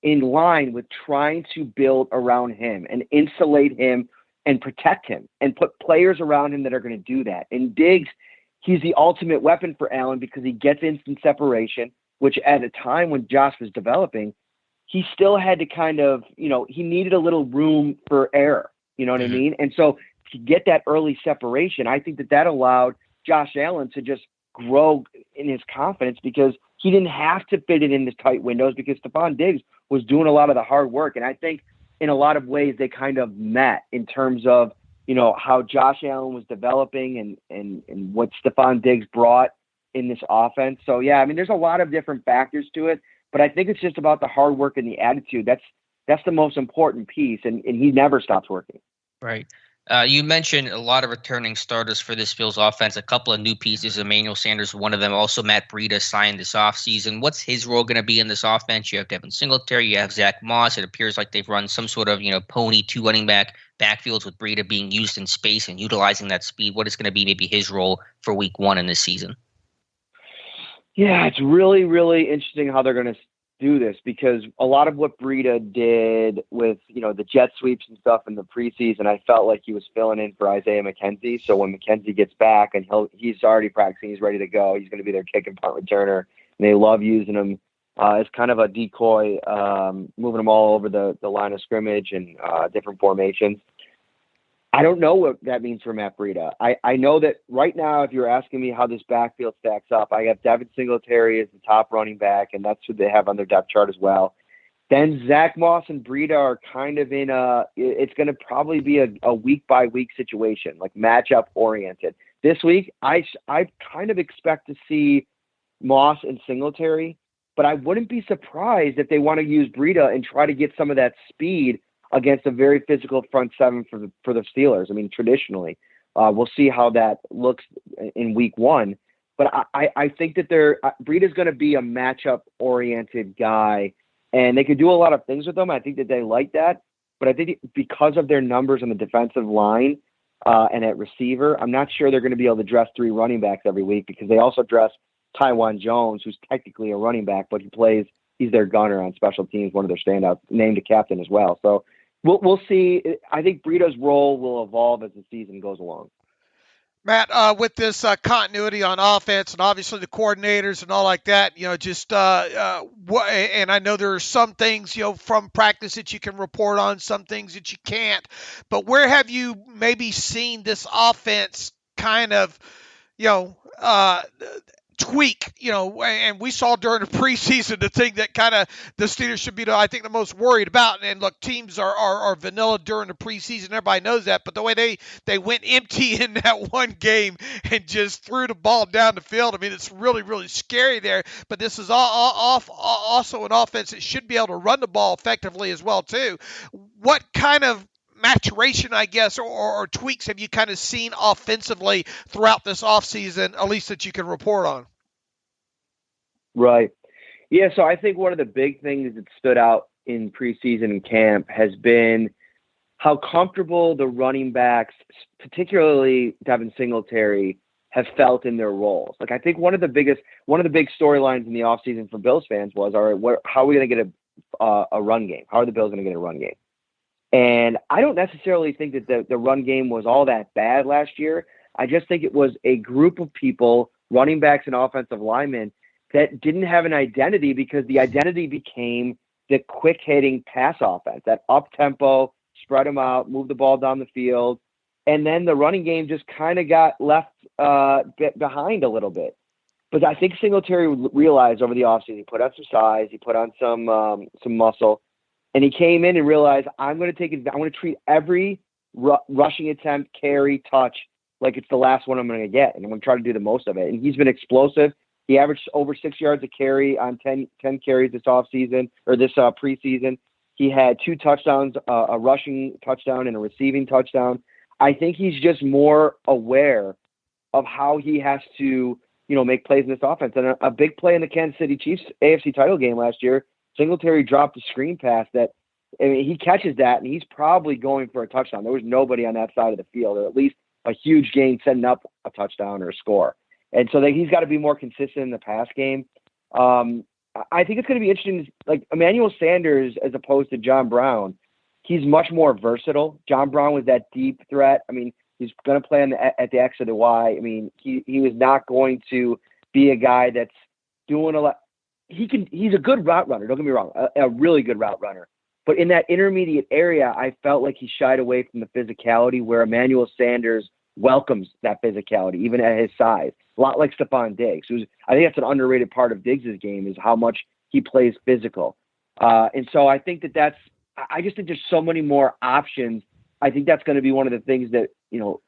in line with trying to build around him and insulate him and protect him and put players around him that are going to do that. And Diggs, he's the ultimate weapon for Allen because he gets instant separation, which at a time when Josh was developing, he still had to kind of, he needed a little room for error. You know what I mean? And so to get that early separation, I think that allowed Josh Allen to just grow in his confidence because he didn't have to fit it into tight windows because Stephon Diggs was doing a lot of the hard work. And I think in a lot of ways they kind of met in terms of, how Josh Allen was developing and what Stephon Diggs brought in this offense. So, yeah, I mean, there's a lot of different factors to it, but I think it's just about the hard work and the attitude. That's the most important piece, and he never stops working. Right. You mentioned a lot of returning starters for this Bills offense, a couple of new pieces, Emmanuel Sanders, one of them, also Matt Breida signed this offseason. What's his role going to be in this offense? You have Devin Singletary, you have Zach Moss. It appears like they've run some sort of, pony two running backfields with Breida being used in space and utilizing that speed. What is going to be maybe his role for week 1 in this season? Yeah, it's really, really interesting how they're going to do this because a lot of what Breida did with, the jet sweeps and stuff in the preseason, I felt like he was filling in for Isaiah McKenzie. So when McKenzie gets back and he's already practicing, he's ready to go. He's going to be their kick and punt returner. And they love using him as kind of a decoy, moving him all over the line of scrimmage and different formations. I don't know what that means for Matt Breida. I know that right now, if you're asking me how this backfield stacks up, I got Devin Singletary as the top running back, and that's who they have on their depth chart as well. Then Zach Moss and Breida are kind of it's going to probably be a week-by-week situation, like matchup-oriented. This week, I kind of expect to see Moss and Singletary, but I wouldn't be surprised if they want to use Breida and try to get some of that speed against a very physical front seven for the Steelers. I mean, traditionally, we'll see how that looks in week 1. But I think that Breida's going to be a matchup-oriented guy, and they could do a lot of things with him. I think that they like that. But I think because of their numbers on the defensive line and at receiver, I'm not sure they're going to be able to dress 3 running backs every week because they also dress Tywan Jones, who's technically a running back, but he's their gunner on special teams, one of their standouts, named a captain as well. So we'll see. I think Breida's role will evolve as the season goes along. Matt, with this continuity on offense and obviously the coordinators and all like that, and I know there are some things, from practice that you can report on, some things that you can't, but where have you maybe seen this offense kind of, tweak, and we saw during the preseason the thing that kind of the Steelers should be, I think, the most worried about. And look, teams are vanilla during the preseason. Everybody knows that. But the way they went empty in that one game and just threw the ball down the field, I mean, it's really, really scary there. But this is also an offense that should be able to run the ball effectively as well, too. What kind of maturation, I guess, or tweaks have you kind of seen offensively throughout this offseason, at least that you can report on? Right. Yeah, so I think one of the big things that stood out in preseason and camp has been how comfortable the running backs, particularly Devin Singletary, have felt in their roles. Like, I think one of the big storylines in the offseason for Bills fans was, all right, how are we going to get a run game? How are the Bills going to get a run game? And I don't necessarily think that the run game was all that bad last year. I just think it was a group of people, running backs and offensive linemen, that didn't have an identity because the identity became the quick-hitting pass offense, that up-tempo, spread them out, move the ball down the field. And then the running game just kind of got left behind a little bit. But I think Singletary realized over the offseason, he put on some size, he put on some muscle, and he came in and realized, I'm going to treat every rushing attempt, carry, touch like it's the last one I'm going to get, and I'm going to try to do the most of it. And he's been explosive. He averaged over 6 yards a carry on 10 carries this offseason or this preseason. He had 2 touchdowns, a rushing touchdown and a receiving touchdown. I think he's just more aware of how he has to, make plays in this offense. And a big play in the Kansas City Chiefs AFC title game last year, Singletary dropped a screen pass that, he catches that, and he's probably going for a touchdown. There was nobody on that side of the field, or at least a huge gain setting up a touchdown or a score. And so he's got to be more consistent in the pass game. I think it's going to be interesting. Like Emmanuel Sanders, as opposed to John Brown, he's much more versatile. John Brown was that deep threat. I mean, he's going to play at the X or the Y. I mean, he was not going to be a guy that's doing a lot. He's a good route runner. Don't get me wrong, a really good route runner. But in that intermediate area, I felt like he shied away from the physicality, where Emmanuel Sanders welcomes that physicality, even at his size. A lot like Stephon Diggs. I think that's an underrated part of Diggs' game, is how much he plays physical. And so I think I just think there's so many more options. I think that's going to be one of the things that,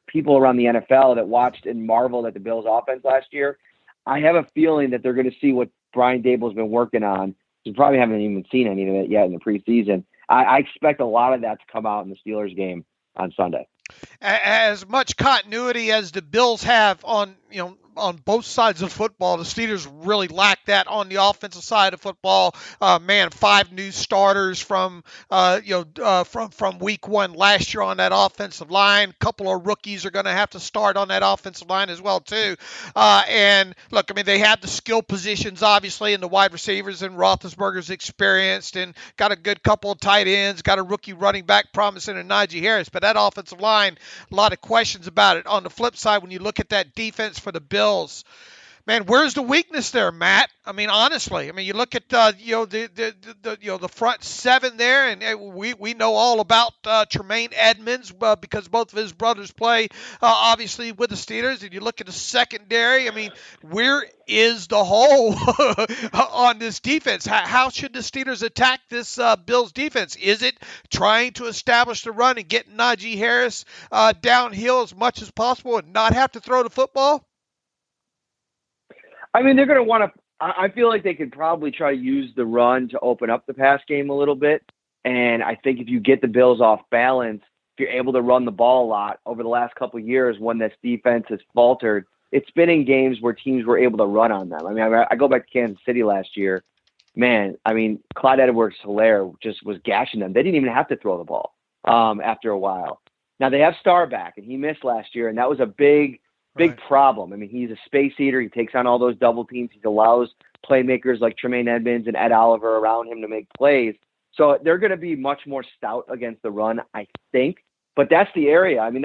people around the NFL that watched and marveled at the Bills' offense last year. I have a feeling that they're going to see what Brian Dable's been working on. You probably haven't even seen any of it yet in the preseason. I expect a lot of that to come out in the Steelers game on Sunday. As much continuity as the Bills have on both sides of football, the Steelers really lack that on the offensive side of football. 5 new starters from week 1 last year on that offensive line. A couple of rookies are going to have to start on that offensive line as well too. And look, I mean, they have the skill positions obviously in the wide receivers, and Roethlisberger's experienced and got a good couple of tight ends, got a rookie running back promising in Najee Harris. But that offensive line, a lot of questions about it. On the flip side, when you look at that defense for the Bills, man, where's the weakness there, Matt? I mean, honestly, you look at the front 7 there, and we know all about Tremaine Edmonds because both of his brothers play obviously with the Steelers. And you look at the secondary. I mean, where is the hole on this defense? How should the Steelers attack this Bills defense? Is it trying to establish the run and get Najee Harris downhill as much as possible and not have to throw the football? I mean, they're going to want to – I feel like they could probably try to use the run to open up the pass game a little bit. And I think if you get the Bills off balance, if you're able to run the ball a lot over the last couple of years when this defense has faltered, it's been in games where teams were able to run on them. I mean, I go back to Kansas City last year. Man, I mean, Clyde Edwards-Helaire just was gashing them. They didn't even have to throw the ball after a while. Now, they have Starr back, and he missed last year, and that was a big problem. I mean, he's a space eater. He takes on all those double teams. He allows playmakers like Tremaine Edmonds and Ed Oliver around him to make plays. So they're going to be much more stout against the run, I think. But that's the area. I mean,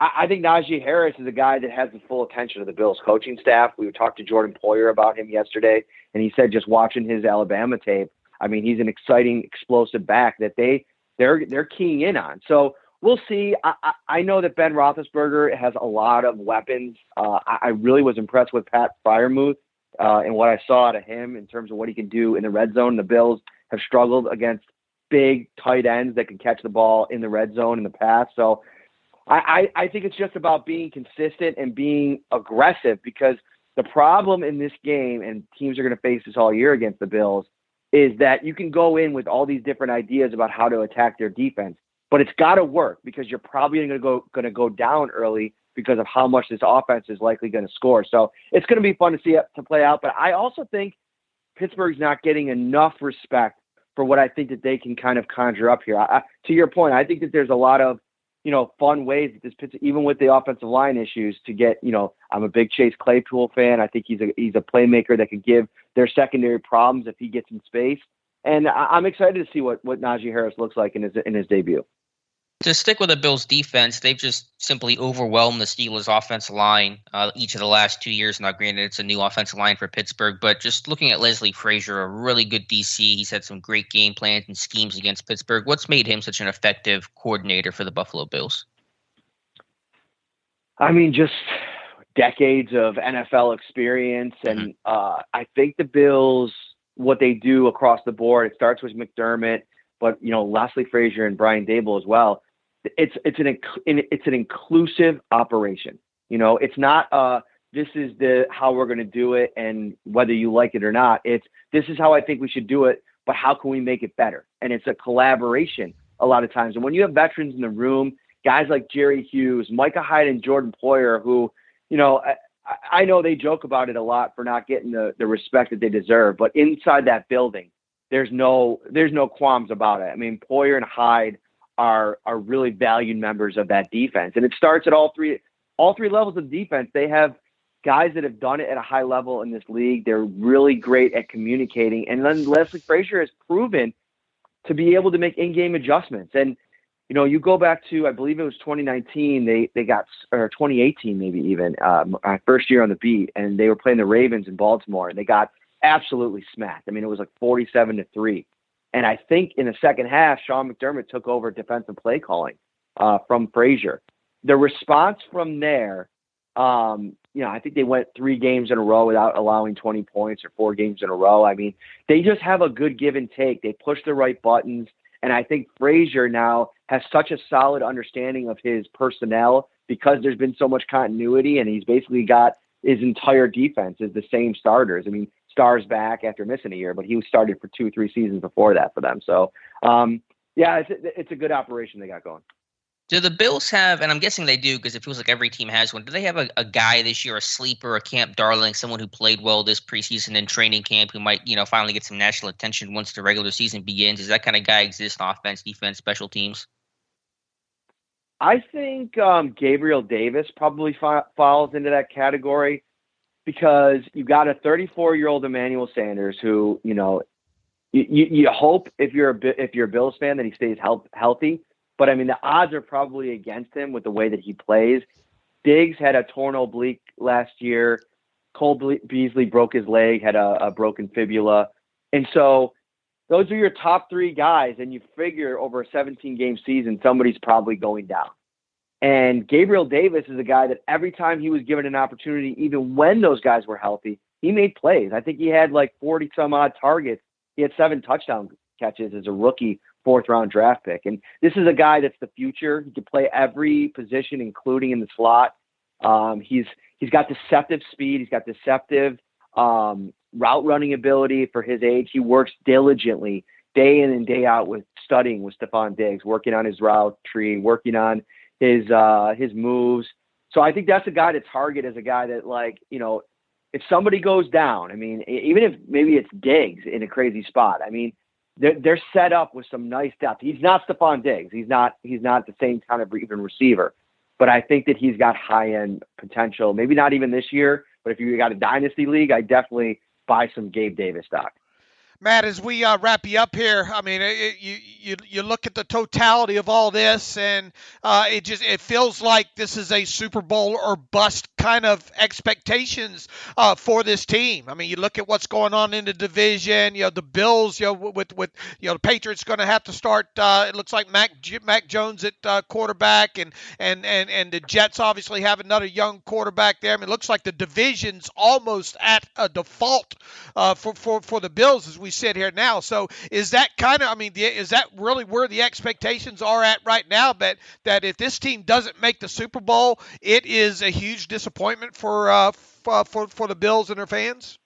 I think Najee Harris is a guy that has the full attention of the Bills coaching staff. We talked to Jordan Poyer about him yesterday, and he said just watching his Alabama tape, I mean, he's an exciting, explosive back that they're keying in on. So we'll see. I know that Ben Roethlisberger has a lot of weapons. I really was impressed with Pat Freiermuth and what I saw out of him in terms of what he can do in the red zone. The Bills have struggled against big tight ends that can catch the ball in the red zone in the past. So I think it's just about being consistent and being aggressive, because the problem in this game, and teams are going to face this all year against the Bills, is that you can go in with all these different ideas about how to attack their defense. But it's got to work, because you're probably going to go down early because of how much this offense is likely going to score. So it's going to be fun to see it to play out. But I also think Pittsburgh's not getting enough respect for what I think that they can kind of conjure up here. To your point, I think that there's a lot of fun ways that this Pittsburgh, even with the offensive line issues, to get. I'm a big Chase Claypool fan. I think he's a playmaker that could give their secondary problems if he gets in space. And I'm excited to see what Najee Harris looks like in his debut. To stick with the Bills defense, they've just simply overwhelmed the Steelers offensive line each of the last 2 years. Now, granted, it's a new offensive line for Pittsburgh, but just looking at Leslie Frazier, a really good DC. He's had some great game plans and schemes against Pittsburgh. What's made him such an effective coordinator for the Buffalo Bills? I mean, just decades of NFL experience. And I think the Bills, what they do across the board, it starts with McDermott, but Leslie Frazier and Brian Dable as well. It's an inclusive operation. It's not this is how we're going to do it, and whether you like it or not, it's this is how I think we should do it, but how can we make it better? And it's a collaboration a lot of times. And when you have veterans in the room, guys like Jerry Hughes, Micah Hyde, and Jordan Poyer, who I know they joke about it a lot for not getting the respect that they deserve, but inside that building, there's no qualms about it. I mean, Poyer and Hyde are really valued members of that defense, and it starts at all three levels of defense. They have guys that have done it at a high level in this league. They're really great at communicating. And then Leslie Frazier has proven to be able to make in-game adjustments. And, you know, you go back to, I believe it was 2019, they got, or 2018 maybe even, my first year on the beat, and they were playing the Ravens in Baltimore, and they got absolutely smacked. I mean, it was like 47-3. And I think in the second half, Sean McDermott took over defensive play calling from Frazier. The response from there, you know, I think they went 3 games in a row without allowing 20 points, or 4 games in a row. I mean, they just have a good give and take. They push the right buttons. And I think Frazier now has such a solid understanding of his personnel because there's been so much continuity, and he's basically got his entire defense is the same starters. I mean, Starr's back after missing a year, but he was started for 2-3 seasons before that for them. So, yeah, it's a good operation they got going. Do the Bills have, and I'm guessing they do because it feels like every team has one, do they have a guy this year, a sleeper, a camp darling, someone who played well this preseason in training camp who might, you know, finally get some national attention once the regular season begins? Does that kind of guy exist on offense, defense, special teams? I think Gabriel Davis probably falls into that category because you got a 34-year-old Emmanuel Sanders who, you know, you hope if you're a Bills fan that he stays healthy. But, I mean, the odds are probably against him with the way that he plays. Diggs had a torn oblique last year. Cole Beasley broke his leg, had a broken fibula. And so those are your top 3 guys, and you figure over a 17-game season, somebody's probably going down. And Gabriel Davis is a guy that every time he was given an opportunity, even when those guys were healthy, he made plays. I think he had like 40-some-odd targets. He had 7 touchdown catches as a rookie 4th-round draft pick. And this is a guy that's the future. He can play every position, including in the slot. He's got deceptive speed. He's got deceptive route running ability for his age. He works diligently day in and day out with studying with Stephon Diggs, working on his route tree, working on his moves. So I think that's a guy to target as a guy that, like, you know, if somebody goes down, I mean, even if maybe it's Diggs in a crazy spot, I mean, they're set up with some nice depth. He's not Stephon Diggs. He's not the same kind of even receiver. But I think that he's got high-end potential. Maybe not even this year, but if you got a dynasty league, I definitely buy some Gabe Davis stock. Matt, as we wrap you up here, I mean, you look at the totality of all this, and it feels like this is a Super Bowl or bust kind of expectations for this team. I mean, you look at what's going on in the division. You know, the Bills, you know, with the Patriots going to have to start. It looks like Mac Jones at quarterback, and the Jets obviously have another young quarterback there. I mean, it looks like the division's almost at a default for the Bills as we sit here now. So is that kind of, I mean, is that really where the expectations are at right now? That if this team doesn't make the Super Bowl, it is a huge disappointment for the Bills and their fans?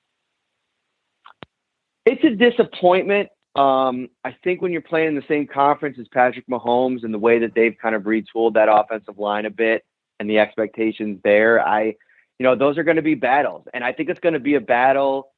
It's a disappointment. I think when you're playing in the same conference as Patrick Mahomes and the way that they've kind of retooled that offensive line a bit and the expectations there, those are going to be battles. And I think it's going to be a battle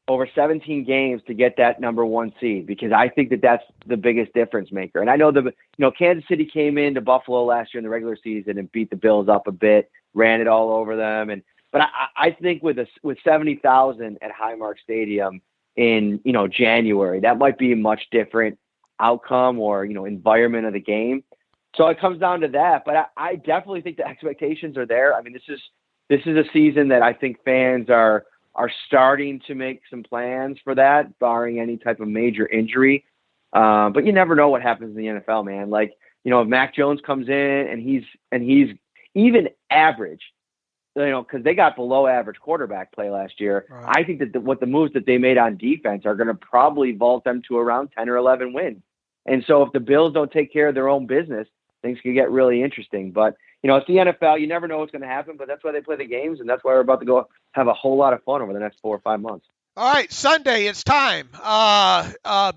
over 17 games to get that number 1 seed, because I think that that's the biggest difference maker. And I know Kansas City came into Buffalo last year in the regular season and beat the Bills up a bit, ran it all over them. But I think with 70,000 at Highmark Stadium in, January, that might be a much different outcome or, environment of the game. So it comes down to that. But I definitely think the expectations are there. I mean, this is a season that I think fans are starting to make some plans for that, barring any type of major injury. But you never know what happens in the NFL, man. Like, if Mac Jones comes in and he's even average, because they got below average quarterback play last year. Right. I think that what the moves that they made on defense are going to probably vault them to around 10 or 11 wins. And so if the Bills don't take care of their own business, things could get really interesting. But, it's the NFL. You never know what's going to happen, but that's why they play the games, and that's why we're about to go have a whole lot of fun over the next 4 or 5 months. All right, Sunday, it's time.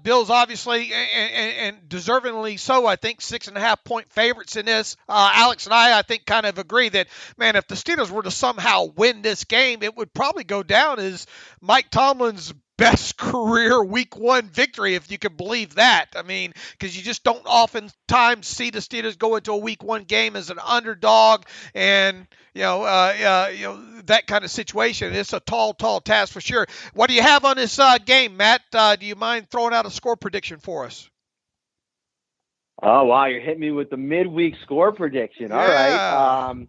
Bills obviously, and deservingly so, I think, 6.5-point favorites in this. Alex and I think, kind of agree that, man, if the Steelers were to somehow win this game, it would probably go down as Mike Tomlin's best career Week 1 victory, if you can believe that. I mean, because you just don't oftentimes see the Steelers go into a Week 1 game as an underdog, and that kind of situation. It's a tall task for sure. What do you have on this game, Matt? Do you mind throwing out a score prediction for us? Oh, wow, you're hitting me with the midweek score prediction. All right.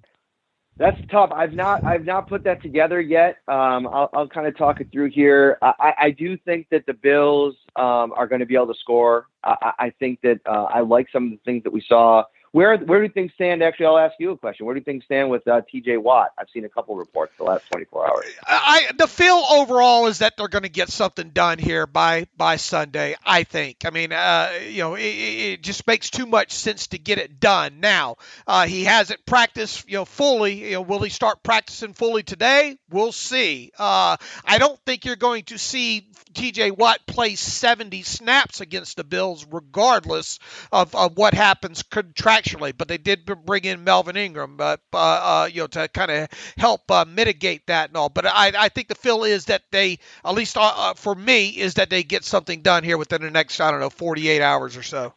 That's tough. I've not put that together yet. I'll kind of talk it through here. I do think that the Bills are going to be able to score. I think that I like some of the things that we saw. Where do things stand? Actually, I'll ask you a question. Where do things stand with T.J. Watt? I've seen a couple reports the last 24 hours. The feel overall is that they're going to get something done here by Sunday, I think. I mean, it just makes too much sense to get it done now. He hasn't practiced, fully. Will he start practicing fully today? We'll see. I don't think you're going to see T.J. Watt play 70 snaps against the Bills, regardless of what happens contractually. But they did bring in Melvin Ingram, to kind of help mitigate that and all. But I think the feel is that they, at least for me, is that they get something done here within the next, 48 hours or so.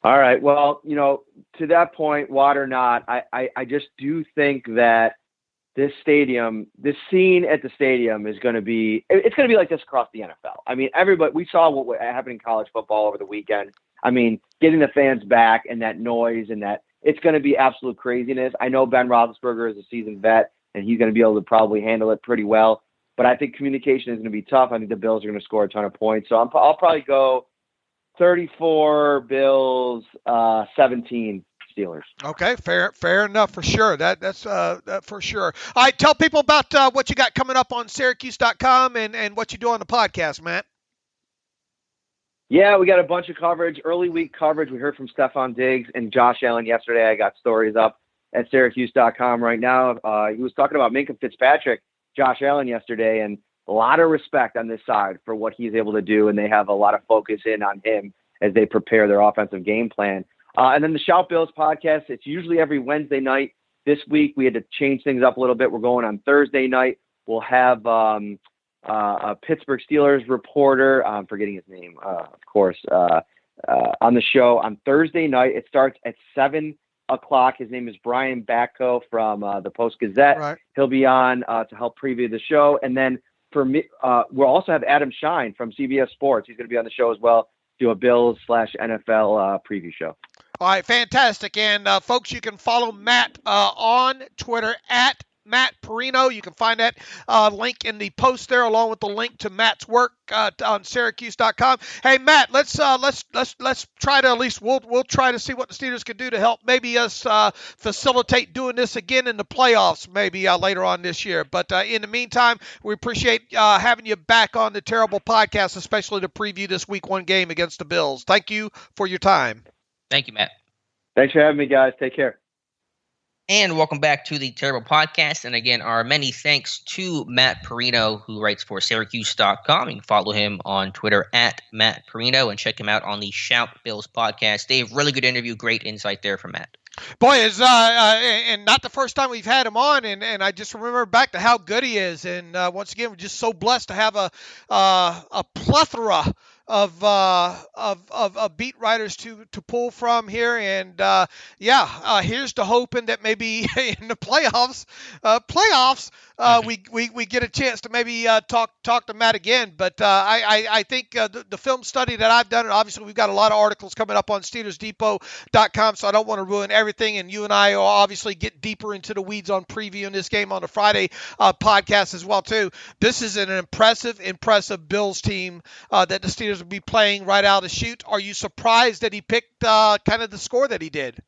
All right. Well, to that point, Watt or not, I just do think that this scene at the stadium is going to be, it's going to be like this across the NFL. I mean, we saw what happened in college football over the weekend. I mean, getting the fans back and that noise and that, it's going to be absolute craziness. I know Ben Roethlisberger is a seasoned vet and he's going to be able to probably handle it pretty well, but I think communication is going to be tough. I think the Bills are going to score a ton of points. So I'll probably go 34 Bills, 17 Steelers. Okay, fair enough for sure. That's for sure. All right, tell people about what you got coming up on Syracuse.com and what you do on the podcast, Matt. Yeah, we got a bunch of coverage, early week coverage. We heard from Stephon Diggs and Josh Allen yesterday. I got stories up at Syracuse.com right now. He was talking about Minkah Fitzpatrick, Josh Allen yesterday, and a lot of respect on this side for what he's able to do, and they have a lot of focus in on him as they prepare their offensive game plan. And then the Shout Bills podcast, it's usually every Wednesday night. This week we had to change things up a little bit. We're going on Thursday night. We'll have a Pittsburgh Steelers reporter, I'm forgetting his name, of course, on the show on Thursday night. It starts at 7 o'clock. His name is Brian Batko from the Post-Gazette. Right. He'll be on to help preview the show. And then for me, we'll also have Adam Shine from CBS Sports. He's going to be on the show as well, do a Bills/NFL preview show. All right, fantastic. And folks, you can follow Matt on Twitter at Matt Perino. You can find that link in the post there, along with the link to Matt's work on Syracuse.com. Hey, Matt, let's try to, at least we'll try to see what the Steelers can do to help maybe us facilitate doing this again in the playoffs maybe later on this year. But in the meantime, we appreciate having you back on the Terrible Podcast, especially to preview this Week 1 game against the Bills. Thank you for your time. Thank you, Matt. Thanks for having me, guys. Take care. And welcome back to the Terrible Podcast. And again, our many thanks to Matt Perino, who writes for Syracuse.com. You can follow him on Twitter at Matt Perino and check him out on the Shout Bills podcast. Dave, really good interview. Great insight there from Matt. Boy, it's and not the first time we've had him on, and I just remember back to how good he is. And once again, we're just so blessed to have a plethora of beat writers to pull from here, and here's to hoping that maybe in the playoffs we get a chance to maybe talk to Matt again. But I think the film study that I've done, and obviously we've got a lot of articles coming up on SteelersDepot.com, so I don't want to ruin everything. And you and I will obviously get deeper into the weeds on previewing this game on the Friday podcast as well too. This is an impressive Bills team that the Steelers will be playing right out of the chute. Are you surprised that he picked kind of the score that he did?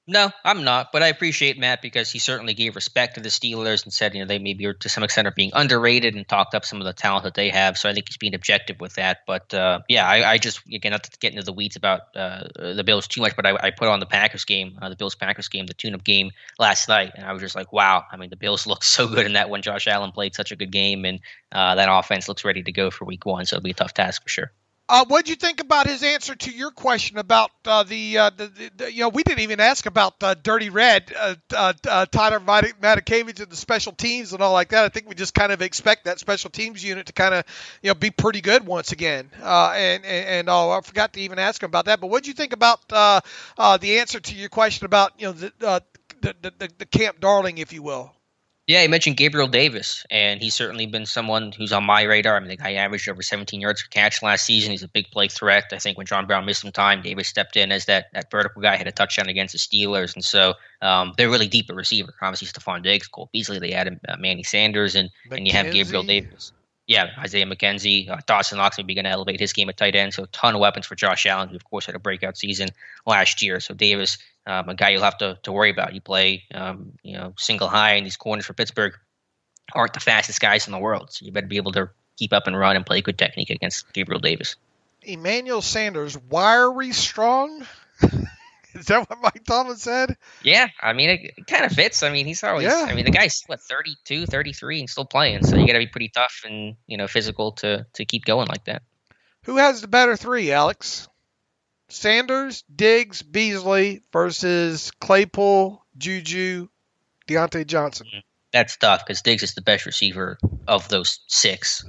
No, I'm not, but I appreciate Matt because he certainly gave respect to the Steelers and said, they maybe to some extent are being underrated and talked up some of the talent that they have. So I think he's being objective with that. But I just, again, not to get into the weeds about the Bills too much, but I put on the Packers game, the Bills-Packers game, the tune-up game last night. And I was just like, wow, I mean, the Bills looked so good in that when Josh Allen played such a good game. And that offense looks ready to go for Week 1. So it'll be a tough task for sure. What'd you think about his answer to your question about we didn't even ask about Dirty Red, Tyler Matakavich and the special teams and all like that. I think we just kind of expect that special teams unit to kind of, be pretty good once again. I forgot to even ask him about that. But what'd you think about the answer to your question about, the camp darling, if you will? Yeah, he mentioned Gabriel Davis, and he's certainly been someone who's on my radar. I mean, the guy averaged over 17 yards per catch last season. He's a big play threat. I think when John Brown missed some time, Davis stepped in as that vertical guy, had a touchdown against the Steelers. And so they're really deep at receiver. Obviously, Stephon Diggs, Cole Beasley, they added Manny Sanders, and you have Gabriel Davis. Yeah, Isaiah McKenzie, Dawson Knox may be going to elevate his game at tight end. So a ton of weapons for Josh Allen, who, of course, had a breakout season last year. So Davis, a guy you'll have to worry about. You play, single high, and these corners for Pittsburgh aren't the fastest guys in the world. So you better be able to keep up and run and play good technique against Gabriel Davis. Emmanuel Sanders, wiry strong? Is that what Mike Tomlin said? Yeah, I mean, it kind of fits. I mean, he's always, the guy's, 32, 33 and still playing. So you got to be pretty tough and, physical to keep going like that. Who has the better three, Alex? Sanders, Diggs, Beasley versus Claypool, Juju, Deontay Johnson. That's tough because Diggs is the best receiver of those six.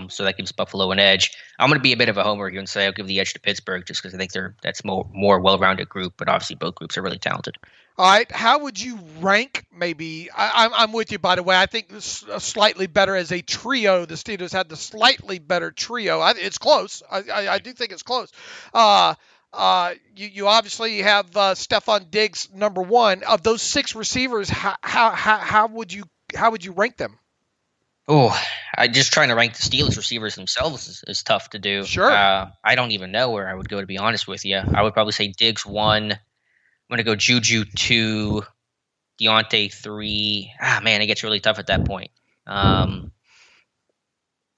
So that gives Buffalo an edge. I'm going to be a bit of a homer here and say I'll give the edge to Pittsburgh just because I think that's more well-rounded group, but obviously both groups are really talented. All right. How would you rank maybe? I'm with you, by the way. I think this slightly better as a trio. The Steelers had the slightly better trio. It's close. I do think it's close. You obviously have Stephon Diggs number one. Of those six receivers, how would you rank them? Oh, I just trying to rank the Steelers receivers themselves is tough to do. Sure. I don't even know where I would go, to be honest with you. I would probably say Diggs 1. I'm going to go Juju 2, Deontay 3. Man, it gets really tough at that point.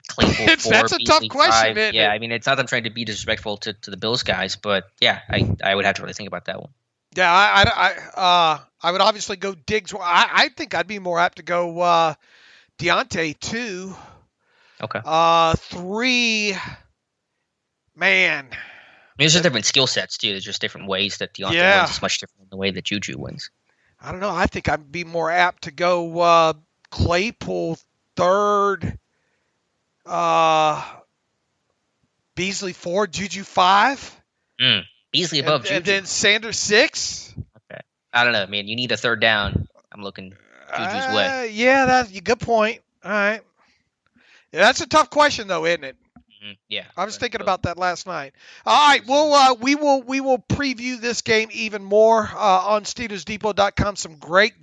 Claypool 4, that's a Beasley tough question, 5. man. Yeah, I mean, it's not that I'm trying to be disrespectful to the Bills guys, but yeah, I would have to really think about that one. Yeah, I would obviously go Diggs. I think I'd be more apt to go Deontay 2. Okay. 3. Man. I mean, there's just different skill sets too. There's just different ways that Deontay wins. It's much different than the way that Juju wins. I don't know. I think I'd be more apt to go Claypool 3rd. Beasley 4, Juju 5. Beasley above Juju. And then Sanders 6. Okay. I don't know, man. You need a third down. I'm looking Juju's way. Yeah, that's a good point. All right. Yeah, that's a tough question, though, isn't it? Yeah. I was thinking about that last night. All right, we will preview this game even more on SteelersDepot.com. Some great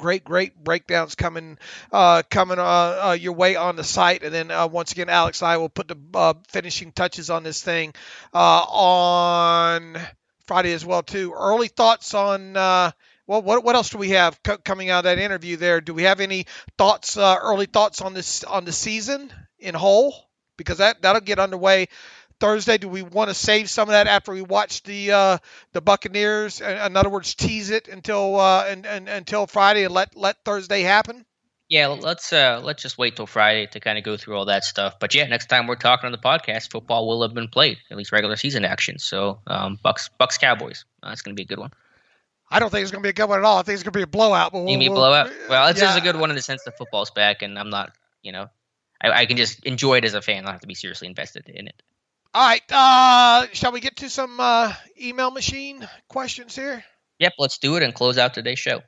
breakdowns coming your way on the site, and then once again, Alex and I will put the finishing touches on this thing on Friday as well too. Early thoughts on what else do we have coming out of that interview there? Do we have any thoughts, early thoughts on the season in whole? Because that'll get underway Thursday. Do we want to save some of that after we watch the Buccaneers? In other words, tease it until Friday and let Thursday happen? Yeah, let's just wait till Friday to kind of go through all that stuff. But yeah, next time we're talking on the podcast, football will have been played, at least regular season action. So Bucks Cowboys, that's going to be a good one. I don't think it's going to be a good one at all. I think it's going to be a blowout. But you mean blowout? Well, it's just a good one in the sense that football's back, and I'm not, I can just enjoy it as a fan. I don't have to be seriously invested in it. All right. Shall we get to some email machine questions here? Yep, let's do it and close out today's show.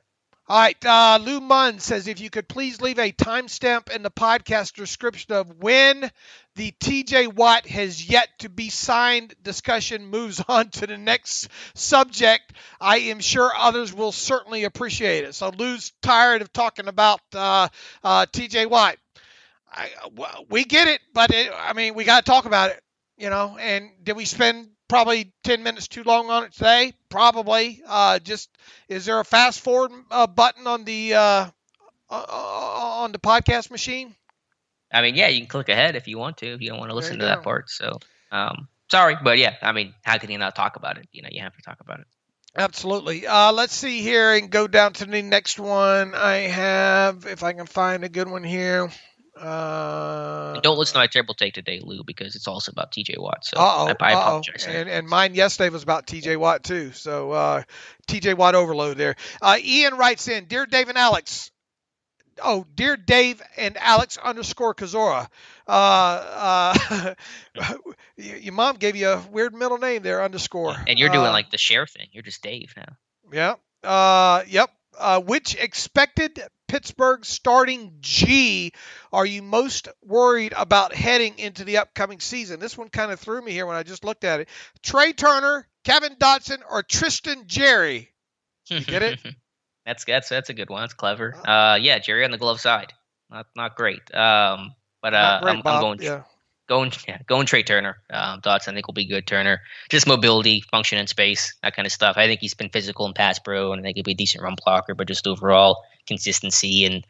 All right. Lou Munn says, if you could please leave a timestamp in the podcast description of when the T.J. Watt has yet to be signed discussion moves on to the next subject, I am sure others will certainly appreciate it. So Lou's tired of talking about T.J. Watt. We get it, but we got to talk about it, and did we spend probably 10 minutes too long on it today? Probably. Is there a fast forward button on the podcast machine? I mean, yeah, you can click ahead if you want to, if you don't want to listen to that part. So, sorry, but yeah, how can you not talk about it? You have to talk about it. Absolutely. Let's see here and go down to the next one. I have, if I can find a good one here. And don't listen to my terrible take today, Lou, because it's also about TJ Watt. So I apologize. And mine yesterday was about TJ Watt too. So TJ Watt overload there. Ian writes in, Dear Dave and Alex. Oh, Dear Dave and Alex _ Kozora. Your mom gave you a weird middle name there, underscore. And you're doing like the share thing. You're just Dave now. Yeah. Yep. Which expected Pittsburgh starting G are you most worried about heading into the upcoming season? This one kind of threw me here when I just looked at it. Trey Turner, Kevin Dotson, or Tristan Jerry? You get it? That's a good one. That's clever. Yeah, Jerry on the glove side. Not great. I'm going Trey Turner. Dotson I think will be good. Turner, just mobility, function in space, that kind of stuff. I think he's been physical in pass pro, and I think he'll be a decent run blocker. But just overall consistency and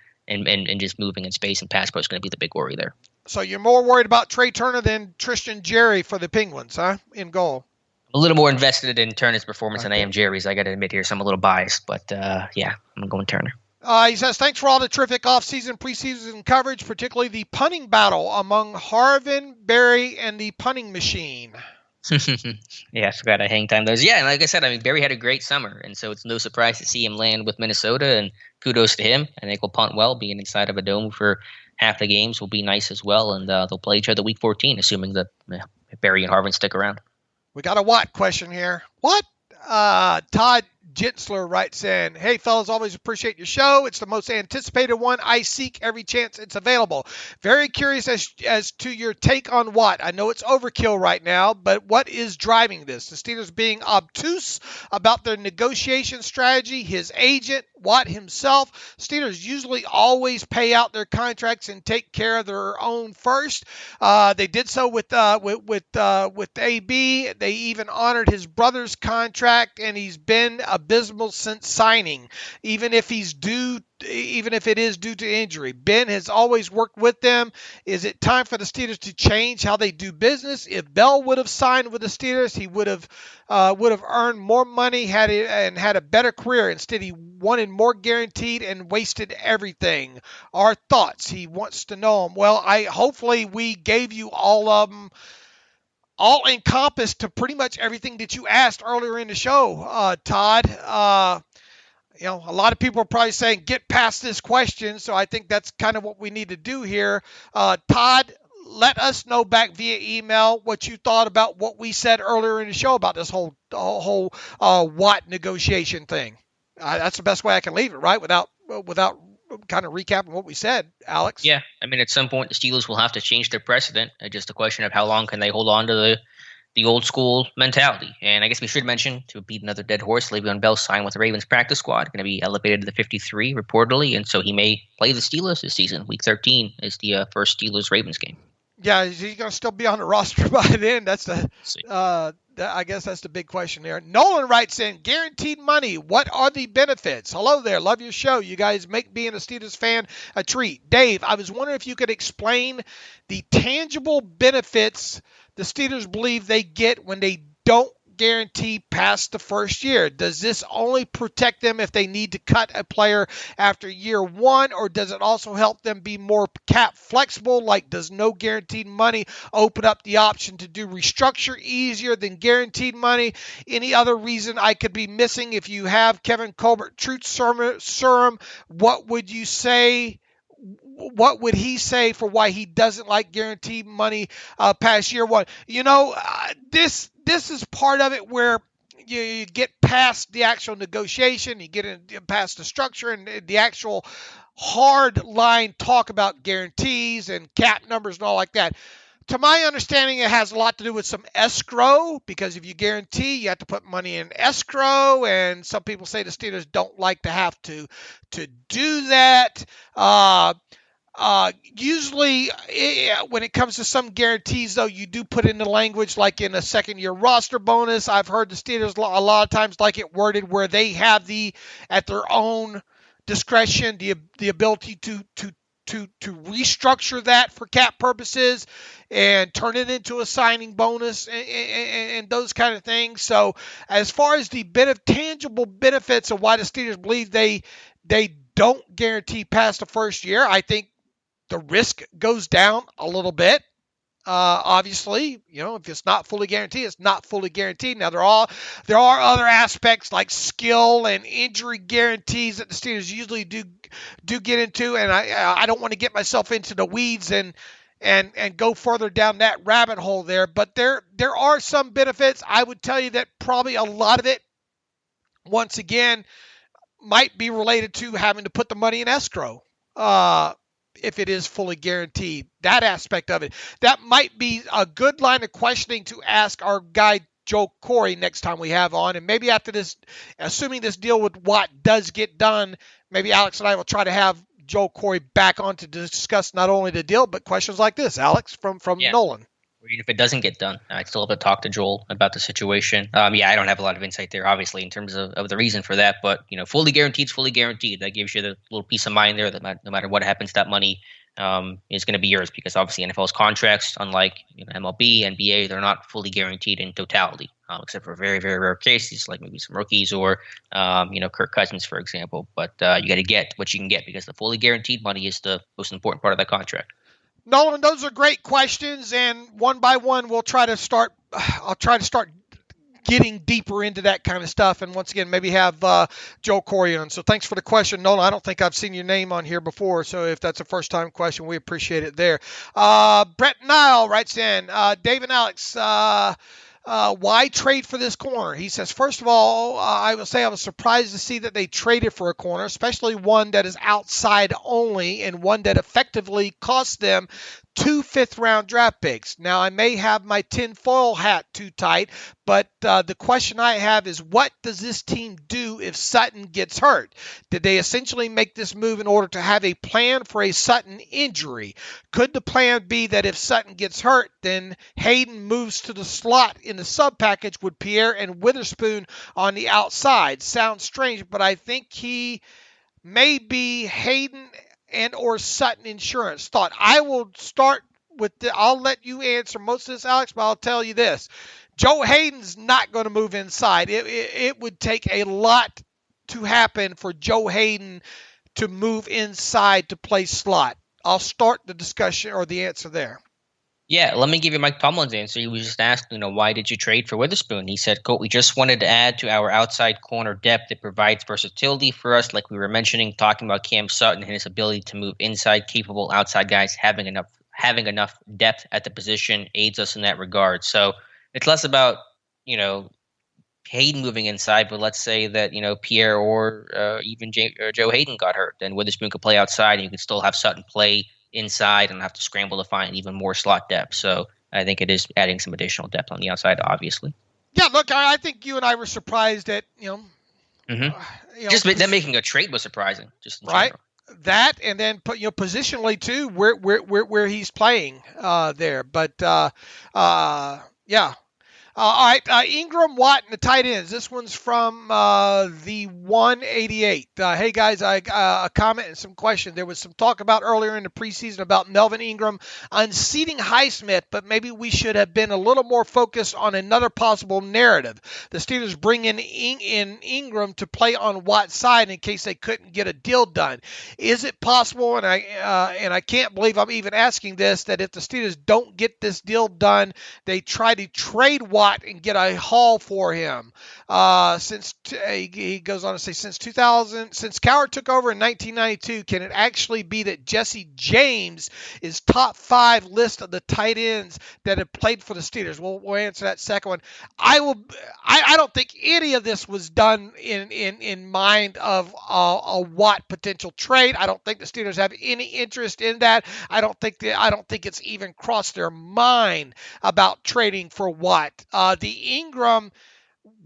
just moving in space and pass pro is going to be the big worry there. So you're more worried about Trey Turner than Tristan Jerry for the Penguins, huh? In goal. A little more invested in Turner's performance than I am Jerry's. I got to admit here, so I'm a little biased, but yeah, I'm going Turner. He says, thanks for all the terrific offseason, preseason coverage, particularly the punting battle among Harvin, Barry, and the punting machine. Yeah, I forgot I hang time those. Yeah, and like I said, I mean, Barry had a great summer, and so it's no surprise to see him land with Minnesota, and kudos to him. I think he'll punt well. Being inside of a dome for half the games will be nice as well, and they'll play each other week 14, assuming that Barry and Harvin stick around. We got a Watt question here. What? Todd Jensler writes in, hey, fellas, always appreciate your show. It's the most anticipated one. I seek every chance it's available. Very curious as to your take on Watt. I know it's overkill right now, but what is driving this? The Steelers being obtuse about their negotiation strategy, his agent, Watt himself. Steelers usually always pay out their contracts and take care of their own first. They did so with AB. They even honored his brother's contract, and he's been abysmal since signing, even if it is due to injury. Ben has always worked with them. Is it time for the Steelers to change how they do business? If Bell would have signed with the Steelers, he would have earned more money had a better career. Instead, he wanted more guaranteed and wasted everything. Our thoughts. He wants to know them. Well, hopefully we gave you all of them, all encompassed to pretty much everything that you asked earlier in the show, Todd. A lot of people are probably saying, get past this question. So I think that's kind of what we need to do here. Todd, let us know back via email what you thought about what we said earlier in the show about this whole Watt negotiation thing. That's the best way I can leave it, right? Without kind of recapping what we said, Alex. Yeah, I mean, at some point the Steelers will have to change their precedent. It's just a question of how long can they hold on to the old school mentality. And I guess we should mention, to beat another dead horse, Le'Veon Bell signed with the Ravens practice squad, going to be elevated to the 53 reportedly, and so he may play the Steelers this season. Week 13 is the first Steelers-Ravens game. Yeah, is he going to still be on the roster by then? That's I guess that's the big question there. Nolan writes in, guaranteed money. What are the benefits? Hello there. Love your show. You guys make being a Steelers fan a treat. Dave, I was wondering if you could explain the tangible benefits the Steelers believe they get when they don't guarantee past the first year. Does this only protect them if they need to cut a player after year one, or does it also help them be more cap flexible? Like, does no guaranteed money open up the option to do restructure easier than guaranteed money? Any other reason I could be missing? If you have Kevin Colbert truth serum, what would you say? What would he say for why he doesn't like guaranteed money past year one? This is part of it where you get past the actual negotiation, you get past the structure and the actual hard line talk about guarantees and cap numbers and all like that. To my understanding, it has a lot to do with some escrow, because if you guarantee, you have to put money in escrow, and some people say the Steelers don't like to have to do that. Usually, when it comes to some guarantees, though, you do put in the language like in a second-year roster bonus. I've heard the Steelers a lot of times like it worded where they have at their own discretion, the ability to restructure that for cap purposes and turn it into a signing bonus and those kind of things. So as far as the tangible benefits of why the Steelers believe they don't guarantee past the first year, I think the risk goes down a little bit. Obviously, if it's not fully guaranteed, it's not fully guaranteed. Now, there are other aspects like skill and injury guarantees that the Steelers usually do get into, and I don't want to get myself into the weeds and go further down that rabbit hole there. But there are some benefits. I would tell you that probably a lot of it, once again, might be related to having to put the money in escrow. If it is fully guaranteed, that aspect of it. That might be a good line of questioning to ask our guy Joe Corey next time we have on. And maybe after this, assuming this deal with Watt does get done, maybe Alex and I will try to have Joe Corey back on to discuss not only the deal, but questions like this, Alex, from Nolan. Or even if it doesn't get done, I still have to talk to Joel about the situation. I don't have a lot of insight there, obviously, in terms of the reason for that. But, fully guaranteed is fully guaranteed. That gives you the little peace of mind there that no matter what happens, that money is going to be yours, because obviously NFL's contracts, unlike MLB, NBA, they're not fully guaranteed in totality, except for very, very rare cases like maybe some rookies or, Kirk Cousins, for example. But you got to get what you can get, because the fully guaranteed money is the most important part of that contract. Nolan, those are great questions, and one by one, I'll try to start getting deeper into that kind of stuff. And once again, maybe have Joe Corey on. So thanks for the question, Nolan. I don't think I've seen your name on here before, so if that's a first-time question, we appreciate it there. Brett Nile writes in, Dave and Alex, why trade for this corner? He says, first of all, I will say I was surprised to see that they traded for a corner, especially one that is outside only and one that effectively cost them 2 fifth-round draft picks. Now, I may have my tinfoil hat too tight, but the question I have is, what does this team do if Sutton gets hurt? Did they essentially make this move in order to have a plan for a Sutton injury? Could the plan be that if Sutton gets hurt, then Hayden moves to the slot in the sub-package with Pierre and Witherspoon on the outside? Sounds strange, but I think he may be Hayden and or Sutton insurance. Thought. I will start with I'll let you answer most of this, Alex, but I'll tell you this. Joe Hayden's not going to move inside. It would take a lot to happen for Joe Hayden to move inside to play slot. I'll start the discussion or the answer there. Yeah, let me give you Mike Tomlin's answer. He was just asked, why did you trade for Witherspoon? He said, quote, we just wanted to add to our outside corner depth. It provides versatility for us, like we were mentioning, talking about Cam Sutton and his ability to move inside, capable outside guys, having enough depth at the position aids us in that regard. So it's less about, Hayden moving inside, but let's say that, Pierre or even Joe Hayden got hurt, then Witherspoon could play outside and you could still have Sutton play inside and have to scramble to find even more slot depth. So I think it is adding some additional depth on the outside, obviously. Yeah, look, I think you and I were surprised that, just that making a trade was surprising. Just in right. General. That, and then positionally too, where he's playing there. But yeah. All right, Ingram, Watt, and the tight ends. This one's from the 188. Hey, guys, a comment and some questions. There was some talk about earlier in the preseason about Melvin Ingram unseating Highsmith, but maybe we should have been a little more focused on another possible narrative. The Steelers bring in Ingram to play on Watt's side in case they couldn't get a deal done. Is it possible, and I can't believe I'm even asking this, that if the Steelers don't get this deal done, they try to trade Watt and get a haul for him? He goes on to say, since Cowher took over in 1992, can it actually be that Jesse James is top 5 list of the tight ends that have played for the Steelers? We'll answer that second one. I don't think any of this was done in mind of a Watt potential trade. I don't think the Steelers have any interest in that. I don't think it's even crossed their mind about trading for Watt. The Ingram,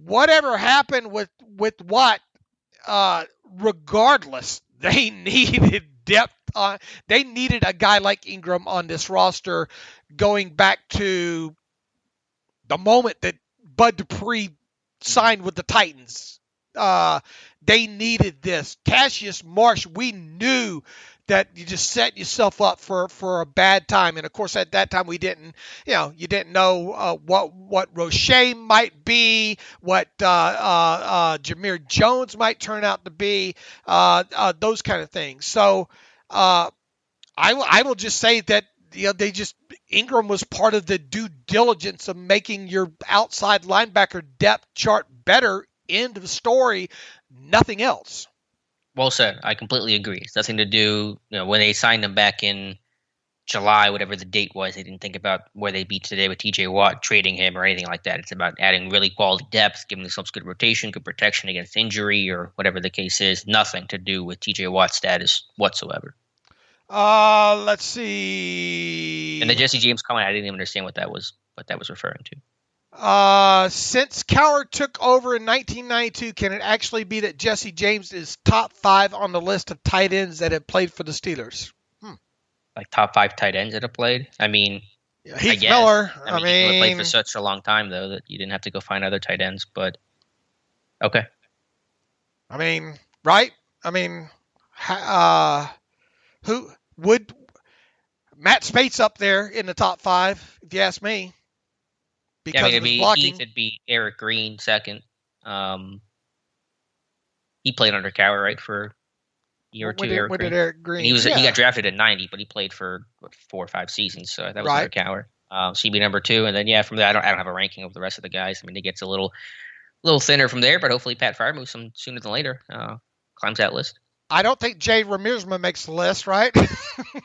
whatever happened with Watt, regardless, they needed depth. They needed a guy like Ingram on this roster going back to the moment that Bud Dupree signed with the Titans. They needed this. Cassius Marsh, we knew that you just set yourself up for a bad time. And of course, at that time, you didn't know what Roche might be, what Jameer Jones might turn out to be, those kind of things. So I will just say that Ingram was part of the due diligence of making your outside linebacker depth chart better. End of story. Nothing else. Well said. I completely agree. It's nothing to do, when they signed him back in July, whatever the date was, they didn't think about where they beat today with TJ Watt, trading him or anything like that. It's about adding really quality depth, giving themselves good rotation, good protection against injury or whatever the case is. Nothing to do with TJ Watt's status whatsoever. Let's see. And the Jesse James comment, I didn't even understand what that was referring to. Since Cowher took over in 1992, can it actually be that Jesse James is top 5 on the list of tight ends that have played for the Steelers? Like top 5 tight ends that have played? I mean, Heath Miller. I mean, he played for such a long time, though, that you didn't have to go find other tight ends, but okay. I mean, right? I mean, who would Matt Spate's up there in the top 5, if you ask me. Because it'd be blocking. Heath, it'd be Eric Green second. He played under Cowher, right, for a year or two. When did Eric Green? He got drafted at 90, but he played for 4 or 5 seasons, so that was under Cowher. So he'd be number 2, and then from there, I don't have a ranking of the rest of the guys. I mean, it gets a little thinner from there, but hopefully Pat Freiermuth some sooner than later climbs that list. I don't think Jay Ramirezma makes the list, right?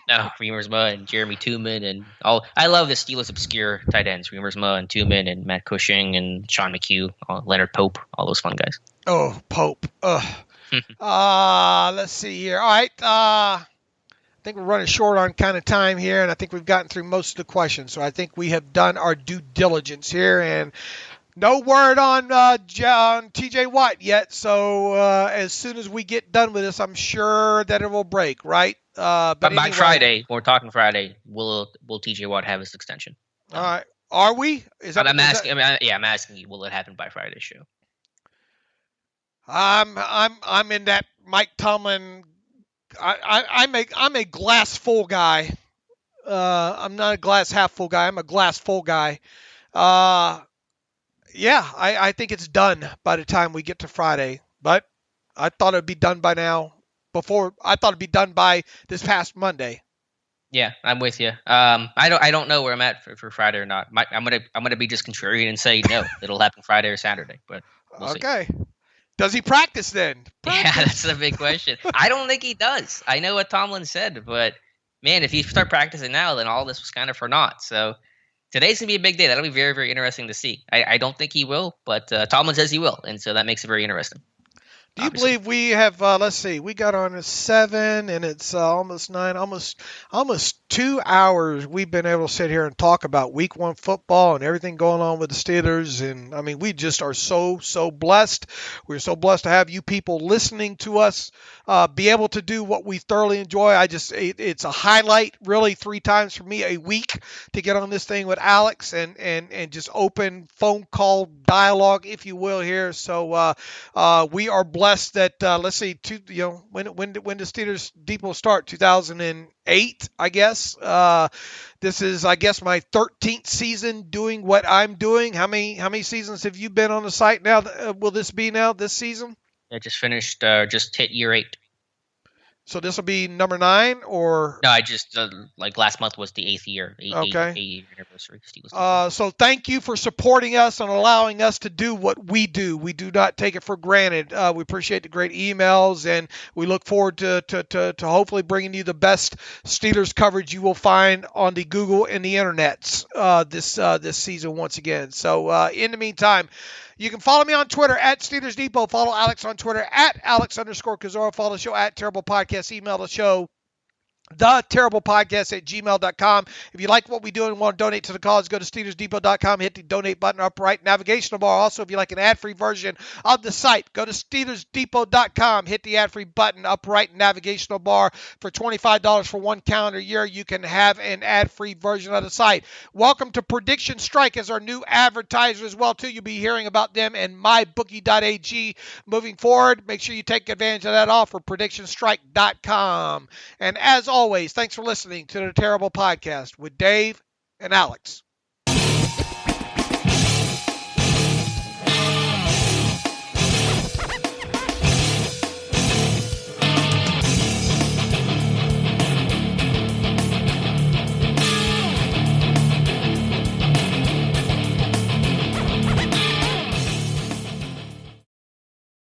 No, Ramirezma and Jeremy Tooman and all. I love the Steelers obscure tight ends: Ramirezma and Tooman and Matt Cushing and Sean McHugh, Leonard Pope, all those fun guys. Oh, Pope. Let's see here. All right. I think we're running short on kind of time here, and I think we've gotten through most of the questions. So I think we have done our due diligence here, and no word on TJ Watt yet. So as soon as we get done with this, I'm sure that it will break, right? But by Friday, we're talking Friday, will TJ Watt have his extension? All right. Are we? I'm asking you, will it happen by Friday's show? I'm in that Mike Tomlin. I'm a glass full guy. I'm not a glass half full guy. I'm a glass full guy. I think it's done by the time we get to Friday. But I thought it'd be done by now. I thought it'd be done by this past Monday. Yeah, I'm with you. I don't know where I'm at for Friday or not. I'm gonna be just contrarian and say no, it'll happen Friday or Saturday. But we'll see. Does he practice then? Yeah, that's the big question. I don't think he does. I know what Tomlin said, but man, if you start practicing now, then all this was kind of for naught. So today's going to be a big day. That'll be very, very interesting to see. I don't think he will, but Tomlin says he will, and so that makes it very interesting. Do you believe we have, let's see, we got on at 7 and it's almost 9, almost 2 hours we've been able to sit here and talk about week 1 football and everything going on with the Steelers. And I mean, we just are so blessed. We're so blessed to have you people listening to us, be able to do what we thoroughly enjoy. It's a highlight really 3 times for me a week to get on this thing with Alex and just open phone call dialogue, if you will, here. So we are blessed that let's see, when the Steelers Depot start? 2008, I guess. This is, I guess, my 13th season doing what I'm doing. How many seasons have you been on the site now? Will this be now this season? I just finished, just hit year 8. So this will be number 9, or no? I just last month was the 8th year. Okay. 8th anniversary. So thank you for supporting us and allowing us to do what we do. We do not take it for granted. We appreciate the great emails, and we look forward to hopefully bringing you the best Steelers coverage you will find on the Google and the internets this season once again. So in the meantime, you can follow me on Twitter at Steelers Depot. Follow Alex on Twitter at Alex_Kozora. Follow the show at Terrible Podcast. Email the show, theterriblepodcast@gmail.com. If you like what we do and want to donate to the cause, go to SteelersDepot.com, hit the donate button up right navigational bar. Also, if you like an ad-free version of the site, go to SteelersDepot.com, hit the ad-free button up right navigational bar. For $25 for 1 calendar year, you can have an ad-free version of the site. Welcome to Prediction Strike as our new advertiser as well, too. You'll be hearing about them and mybookie.ag moving forward. Make sure you take advantage of that offer, PredictionStrike.com. And as always, thanks for listening to the Terrible Podcast with Dave and Alex.